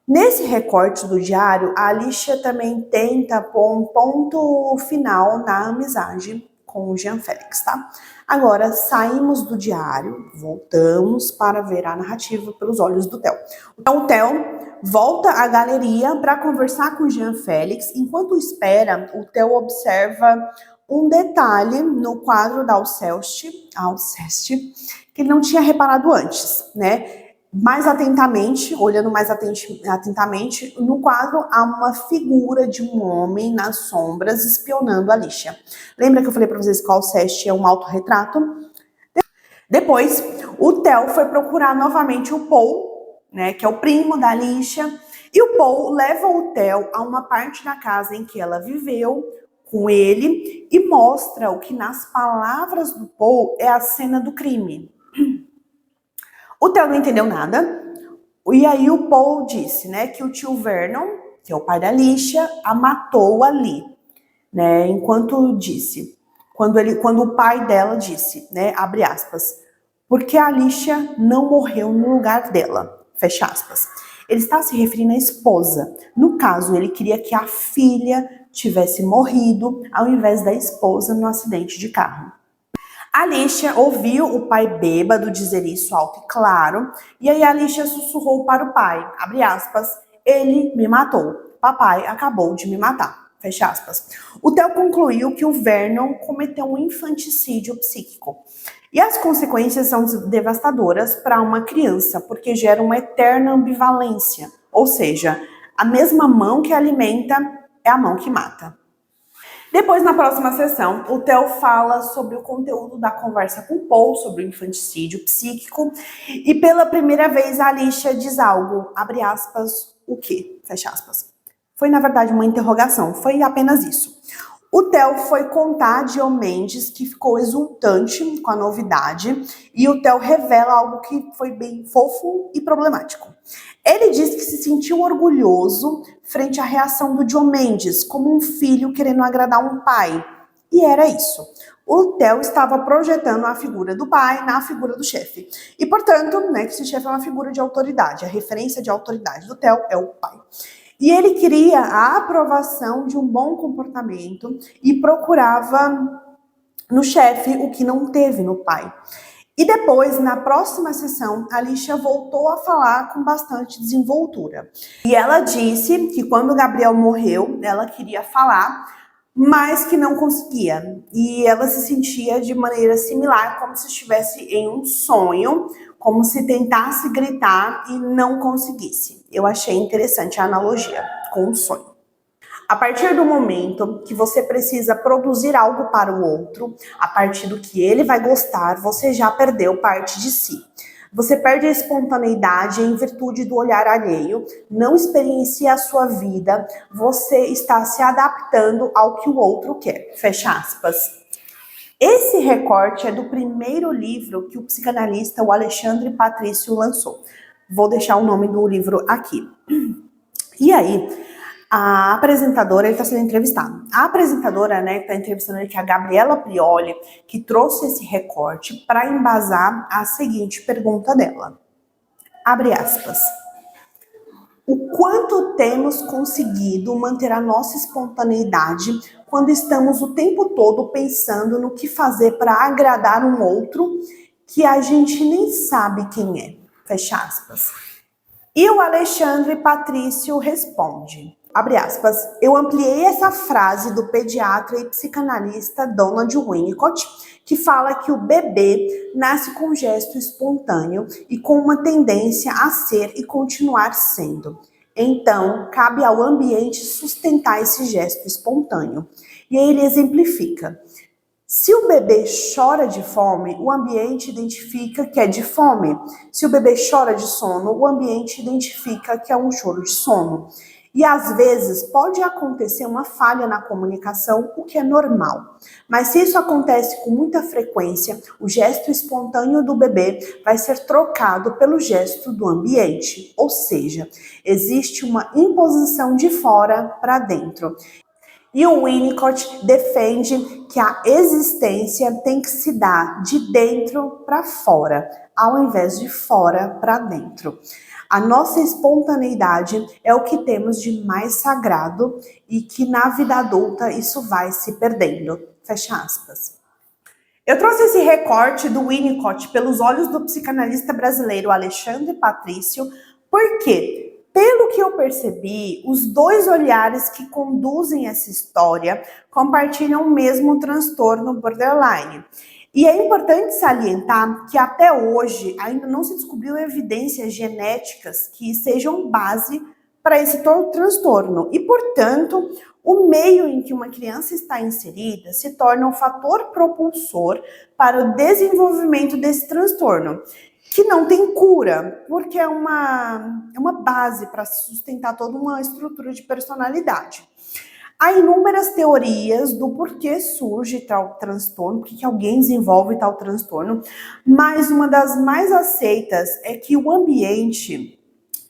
Nesse recorte do diário, a Alicia também tenta pôr um ponto final na amizade com o Jean Félix, tá? Agora, saímos do diário, voltamos para ver a narrativa pelos olhos do Theo. Então, o Theo volta à galeria para conversar com o Jean Félix. Enquanto espera, o Theo observa um detalhe no quadro da Alceste, que ele não tinha reparado antes, né? Mais atentamente, olhando mais atentamente, no quadro há uma figura de um homem nas sombras espionando a Alicia. Lembra que eu falei para vocês que o Alceste é um autorretrato? Depois, o Theo foi procurar novamente o Paul, né, que é o primo da Alicia, e o Paul leva o Theo a uma parte da casa em que ela viveu com ele e mostra o que nas palavras do Paul é a cena do crime. O Theo não entendeu nada, e aí o Paul disse, né, que o tio Vernon, que é o pai da Alicia, a matou ali, né, quando o pai dela disse, né, abre aspas, porque a Alicia não morreu no lugar dela, fecha aspas. Ele está se referindo à esposa. No caso, ele queria que a filha tivesse morrido ao invés da esposa no acidente de carro. A Alicia ouviu o pai bêbado dizer isso alto e claro, e aí a Alicia sussurrou para o pai, abre aspas, ele me matou, papai acabou de me matar, fecha aspas. O Theo concluiu que o Vernon cometeu um infanticídio psíquico. E as consequências são devastadoras para uma criança, porque gera uma eterna ambivalência, ou seja, a mesma mão que alimenta é a mão que mata. Depois, na próxima sessão, o Theo fala sobre o conteúdo da conversa com o Paul, sobre o infanticídio psíquico, e pela primeira vez a Alicia diz algo, abre aspas, o quê? Fecha aspas. Foi, na verdade, uma interrogação, foi apenas isso. O Theo foi contar a John Mendes, que ficou exultante com a novidade, e o Theo revela algo que foi bem fofo e problemático. Ele diz que se sentiu orgulhoso frente à reação do John Mendes, como um filho querendo agradar um pai. E era isso. O Theo estava projetando a figura do pai na figura do chefe. E, portanto, né, que esse chefe é uma figura de autoridade. A referência de autoridade do Theo é o pai. E ele queria a aprovação de um bom comportamento e procurava no chefe o que não teve no pai. E depois, na próxima sessão, a Alicia voltou a falar com bastante desenvoltura. E ela disse que quando o Gabriel morreu, ela queria falar, mas que não conseguia. E ela se sentia de maneira similar, como se estivesse em um sonho, como se tentasse gritar e não conseguisse. Eu achei interessante a analogia com o sonho. A partir do momento que você precisa produzir algo para o outro, a partir do que ele vai gostar, você já perdeu parte de si. Você perde a espontaneidade em virtude do olhar alheio, não experiencia a sua vida, você está se adaptando ao que o outro quer. Fecha aspas. Esse recorte é do primeiro livro que o psicanalista o Alexandre Patrício lançou. Vou deixar o nome do livro aqui. E aí, a apresentadora, ele está sendo entrevistado. A apresentadora, né, que está entrevistando ele, que é a Gabriela Prioli, que trouxe esse recorte para embasar a seguinte pergunta dela. Abre aspas. O quanto temos conseguido manter a nossa espontaneidade quando estamos o tempo todo pensando no que fazer para agradar um outro que a gente nem sabe quem é? Fecha aspas. E o Alexandre Patrício responde, abre aspas, eu ampliei essa frase do pediatra e psicanalista Donald Winnicott, que fala que o bebê nasce com gesto espontâneo e com uma tendência a ser e continuar sendo. Então, cabe ao ambiente sustentar esse gesto espontâneo. E aí ele exemplifica. Se o bebê chora de fome, o ambiente identifica que é de fome. Se o bebê chora de sono, o ambiente identifica que é um choro de sono. E às vezes pode acontecer uma falha na comunicação, o que é normal. Mas se isso acontece com muita frequência, o gesto espontâneo do bebê vai ser trocado pelo gesto do ambiente. Ou seja, existe uma imposição de fora para dentro. E o Winnicott defende que a existência tem que se dar de dentro para fora, ao invés de fora para dentro. A nossa espontaneidade é o que temos de mais sagrado e que na vida adulta isso vai se perdendo. Fecha aspas. Eu trouxe esse recorte do Winnicott pelos olhos do psicanalista brasileiro Alexandre Patrício, porque, pelo que eu percebi, os dois olhares que conduzem essa história compartilham o mesmo transtorno borderline. E é importante salientar que até hoje ainda não se descobriu evidências genéticas que sejam base para esse transtorno. E, portanto, o meio em que uma criança está inserida se torna um fator propulsor para o desenvolvimento desse transtorno, que não tem cura, porque é uma base para sustentar toda uma estrutura de personalidade. Há inúmeras teorias do porquê surge tal transtorno, por que alguém desenvolve tal transtorno, mas uma das mais aceitas é que o ambiente,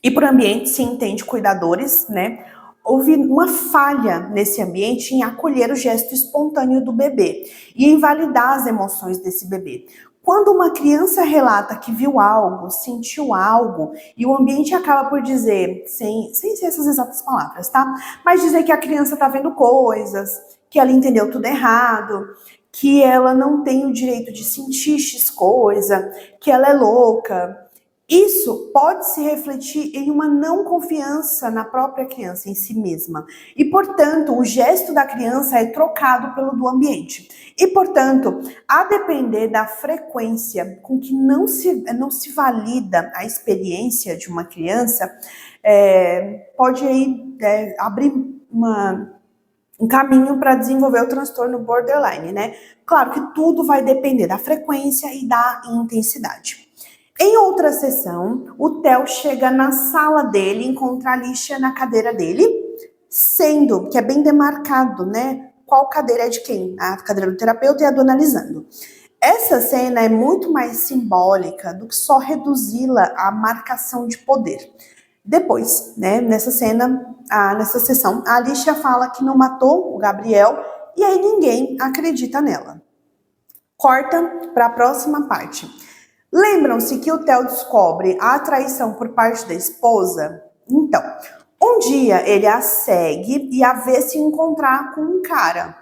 e por ambiente se entende cuidadores, né? Houve uma falha nesse ambiente em acolher o gesto espontâneo do bebê e em validar as emoções desse bebê. Quando uma criança relata que viu algo, sentiu algo, e o ambiente acaba por dizer, sem ser essas exatas palavras, tá? Mas dizer que a criança tá vendo coisas, que ela entendeu tudo errado, que ela não tem o direito de sentir X coisa, que ela é louca. Isso pode se refletir em uma não confiança na própria criança, em si mesma. E, portanto, o gesto da criança é trocado pelo do ambiente. E, portanto, a depender da frequência com que não se valida a experiência de uma criança, pode aí, abrir um caminho para desenvolver o transtorno borderline, né? Claro que tudo vai depender da frequência e da intensidade. Em outra sessão, o Theo chega na sala dele, encontra a Alicia na cadeira dele, sendo que é bem demarcado, né? Qual cadeira é de quem? A cadeira do terapeuta e a do analisando. Essa cena é muito mais simbólica do que só reduzi-la à marcação de poder. Depois, né, nessa sessão, a Alicia fala que não matou o Gabriel e aí ninguém acredita nela. Corta para a próxima parte. Lembram-se que o Theo descobre a traição por parte da esposa? Então, um dia ele a segue e a vê se encontrar com um cara.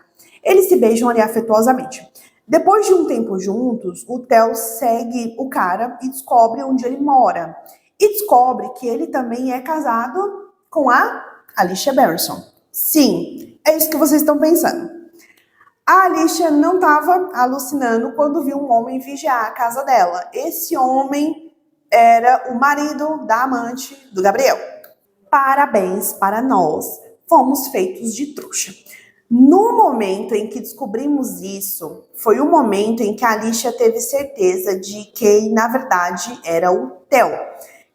Eles se beijam ali afetuosamente. Depois de um tempo juntos, o Theo segue o cara e descobre onde ele mora. E descobre que ele também é casado com a Alicia Barrison. Sim, é isso que vocês estão pensando. A Alicia não estava alucinando quando viu um homem vigiar a casa dela. Esse homem era o marido da amante do Gabriel. Parabéns para nós, fomos feitos de trouxa. No momento em que descobrimos isso, foi o momento em que a Alicia teve certeza de quem, na verdade, era o Theo,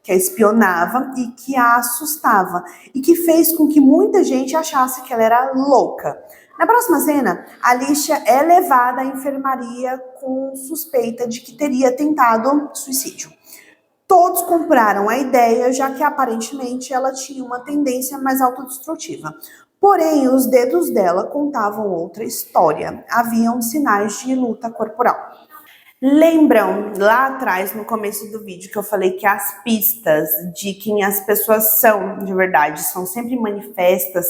que a espionava e que a assustava, e que fez com que muita gente achasse que ela era louca. Na próxima cena, a Alicia é levada à enfermaria com suspeita de que teria tentado suicídio. Todos compraram a ideia, já que aparentemente ela tinha uma tendência mais autodestrutiva. Porém, os dedos dela contavam outra história. Haviam sinais de luta corporal. Lembram lá atrás, no começo do vídeo, que eu falei que as pistas de quem as pessoas são de verdade são sempre manifestas,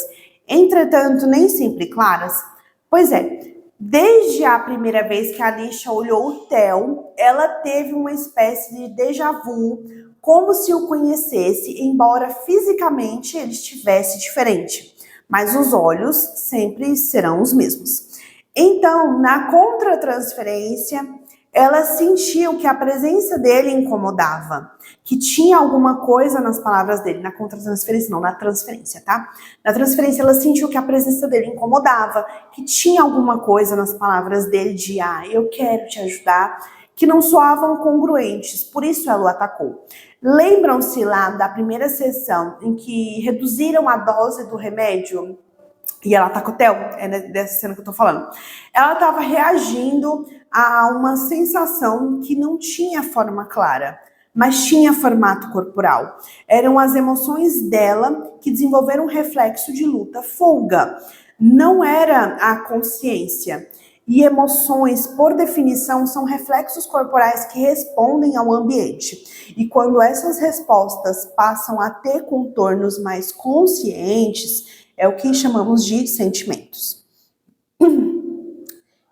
entretanto, nem sempre claras? Pois é, desde a primeira vez que a Alicia olhou o Theo, ela teve uma espécie de déjà vu, como se o conhecesse, embora fisicamente ele estivesse diferente. Mas os olhos sempre serão os mesmos. Então, na contratransferência, ela sentiu que a presença dele incomodava, que tinha alguma coisa nas palavras dele, na contratransferência, não, na transferência, tá? Na transferência, ela sentiu que a presença dele incomodava, que tinha alguma coisa nas palavras dele de, eu quero te ajudar, que não soavam congruentes, por isso ela o atacou. Lembram-se lá da primeira sessão em que reduziram a dose do remédio? E ela atacou o Theo, dessa cena que eu tô falando. Ela estava reagindo a uma sensação que não tinha forma clara, mas tinha formato corporal. Eram as emoções dela que desenvolveram um reflexo de luta, folga. Não era a consciência. E emoções, por definição, são reflexos corporais que respondem ao ambiente. E quando essas respostas passam a ter contornos mais conscientes, é o que chamamos de sentimentos.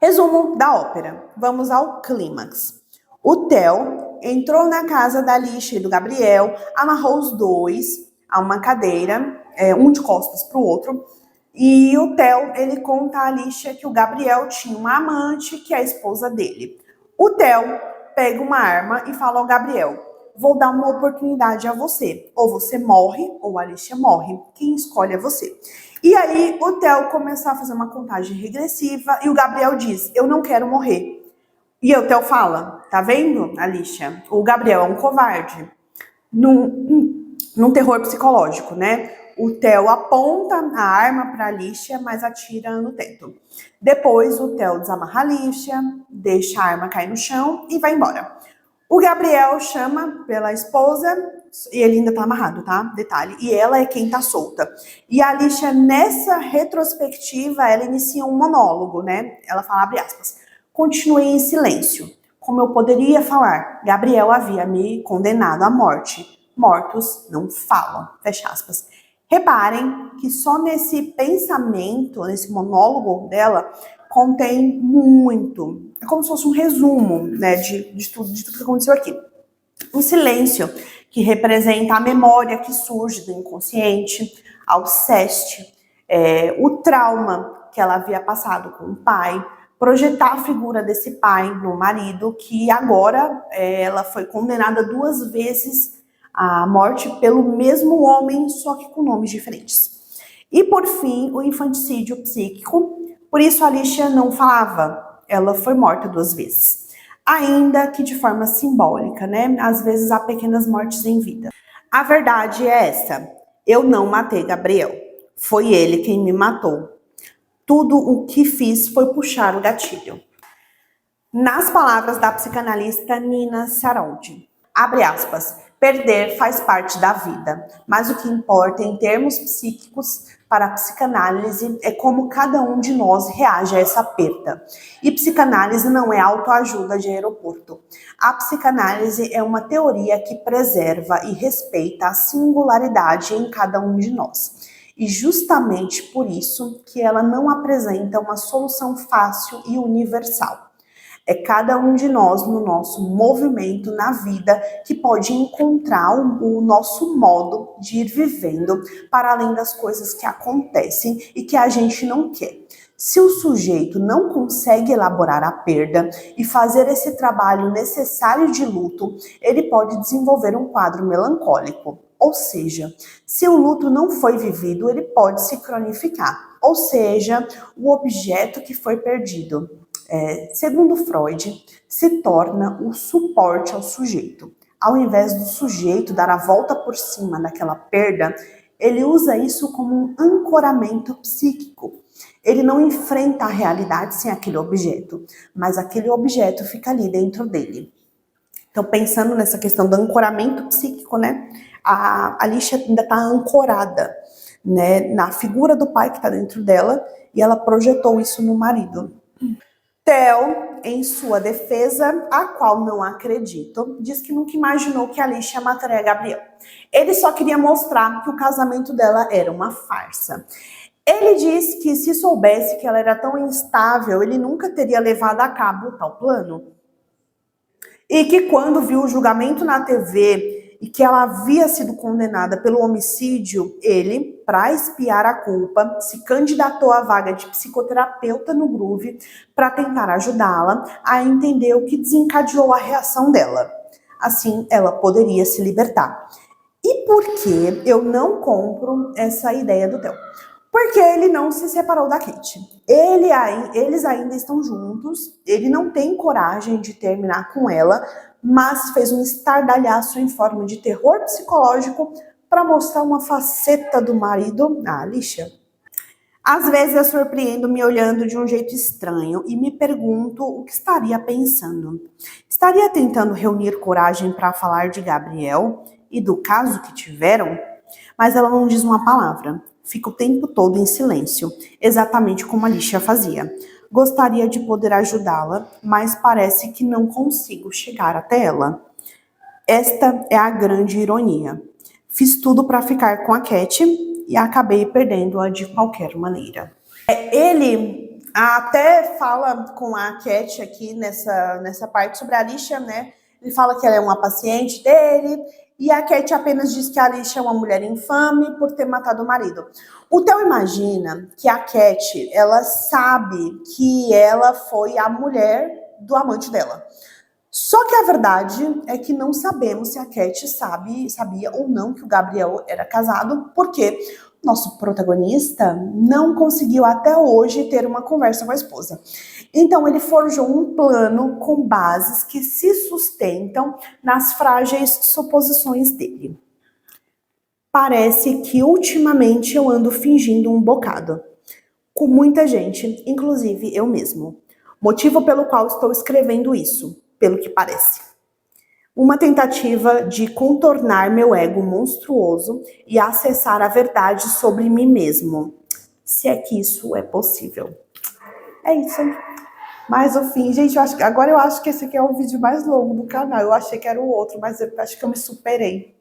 Resumo da ópera. Vamos ao clímax. O Theo entrou na casa da Alicia e do Gabriel, amarrou os dois a uma cadeira, um de costas para o outro, e o Theo, ele conta a Alicia que o Gabriel tinha uma amante, que é a esposa dele. O Theo pega uma arma e fala ao Gabriel: vou dar uma oportunidade a você. Ou você morre, ou a Alicia morre. Quem escolhe é você. E aí o Theo começa a fazer uma contagem regressiva e o Gabriel diz: eu não quero morrer. E o Theo fala: tá vendo, Alicia? O Gabriel é um covarde. Num terror psicológico, né? O Theo aponta a arma para a Alicia, mas atira no teto. Depois, o Theo desamarra a Alicia, deixa a arma cair no chão e vai embora. O Gabriel chama pela esposa, e ele ainda tá amarrado, tá? Detalhe. E ela é quem tá solta. E a Alicia, nessa retrospectiva, ela inicia um monólogo, né? Ela fala, abre aspas, continuei em silêncio. Como eu poderia falar? Gabriel havia me condenado à morte. Mortos não falam. Fecha aspas. Reparem que só nesse pensamento, nesse monólogo dela, contém muito. É como se fosse um resumo, né, de tudo que aconteceu aqui. O silêncio, que representa a memória que surge do inconsciente, Alceste, o trauma que ela havia passado com o pai, projetar a figura desse pai no marido, que agora ela foi condenada 2 vezes à morte pelo mesmo homem, só que com nomes diferentes. E por fim, o infanticídio psíquico. Por isso a Alicia não falava, ela foi morta 2 vezes. Ainda que de forma simbólica, né? Às vezes há pequenas mortes em vida. A verdade é essa, eu não matei Gabriel, foi ele quem me matou. Tudo o que fiz foi puxar o gatilho. Nas palavras da psicanalista Nina Saroldi, abre aspas, perder faz parte da vida, mas o que importa em termos psíquicos para a psicanálise é como cada um de nós reage a essa perda. E psicanálise não é autoajuda de aeroporto. A psicanálise é uma teoria que preserva e respeita a singularidade em cada um de nós. E justamente por isso que ela não apresenta uma solução fácil e universal. É cada um de nós no nosso movimento na vida que pode encontrar o nosso modo de ir vivendo para além das coisas que acontecem e que a gente não quer. Se o sujeito não consegue elaborar a perda e fazer esse trabalho necessário de luto, ele pode desenvolver um quadro melancólico. Ou seja, se o luto não foi vivido, ele pode se cronificar. Ou seja, o objeto que foi perdido, segundo Freud, se torna o suporte ao sujeito. Ao invés do sujeito dar a volta por cima daquela perda, ele usa isso como um ancoramento psíquico. Ele não enfrenta a realidade sem aquele objeto, mas aquele objeto fica ali dentro dele. Então, pensando nessa questão do ancoramento psíquico, né? A Alicia ainda está ancorada, né, na figura do pai que está dentro dela, e ela projetou isso no marido. Theo, em sua defesa, a qual não acredito, diz que nunca imaginou que Alicia mataria Gabriel. Ele só queria mostrar que o casamento dela era uma farsa. Ele diz que se soubesse que ela era tão instável, ele nunca teria levado a cabo tal plano. E que quando viu o julgamento na TV e que ela havia sido condenada pelo homicídio, ele, para expiar a culpa, se candidatou à vaga de psicoterapeuta no Groove para tentar ajudá-la a entender o que desencadeou a reação dela. Assim, ela poderia se libertar. E por que eu não compro essa ideia do Theo? Porque ele não se separou da Kate. Eles ainda estão juntos, ele não tem coragem de terminar com ela, mas fez um estardalhaço em forma de terror psicológico para mostrar uma faceta do marido, a Alicia. Às vezes eu surpreendo me olhando de um jeito estranho e me pergunto o que estaria pensando. Estaria tentando reunir coragem para falar de Gabriel e do caso que tiveram? Mas ela não diz uma palavra. Fica o tempo todo em silêncio, exatamente como a Alicia fazia. Gostaria de poder ajudá-la, mas parece que não consigo chegar até ela. Esta é a grande ironia. Fiz tudo para ficar com a Cat e acabei perdendo-a de qualquer maneira. Ele até fala com a Cat aqui nessa parte sobre a Alicia, né? Ele fala que ela é uma paciente dele e a Cat apenas diz que a Alicia é uma mulher infame por ter matado o marido. O Theo imagina que a Cat, ela sabe que ela foi a mulher do amante dela. Só que a verdade é que não sabemos se a Cat sabia ou não que o Gabriel era casado, porque nosso protagonista não conseguiu até hoje ter uma conversa com a esposa. Então ele forjou um plano com bases que se sustentam nas frágeis suposições dele. Parece que ultimamente eu ando fingindo um bocado. Com muita gente, inclusive eu mesmo. Motivo pelo qual estou escrevendo isso, pelo que parece. Uma tentativa de contornar meu ego monstruoso e acessar a verdade sobre mim mesmo. Se é que isso é possível. É isso. Mas o fim, gente, agora eu acho que esse aqui é o vídeo mais longo do canal. Eu achei que era o outro, mas eu acho que eu me superei.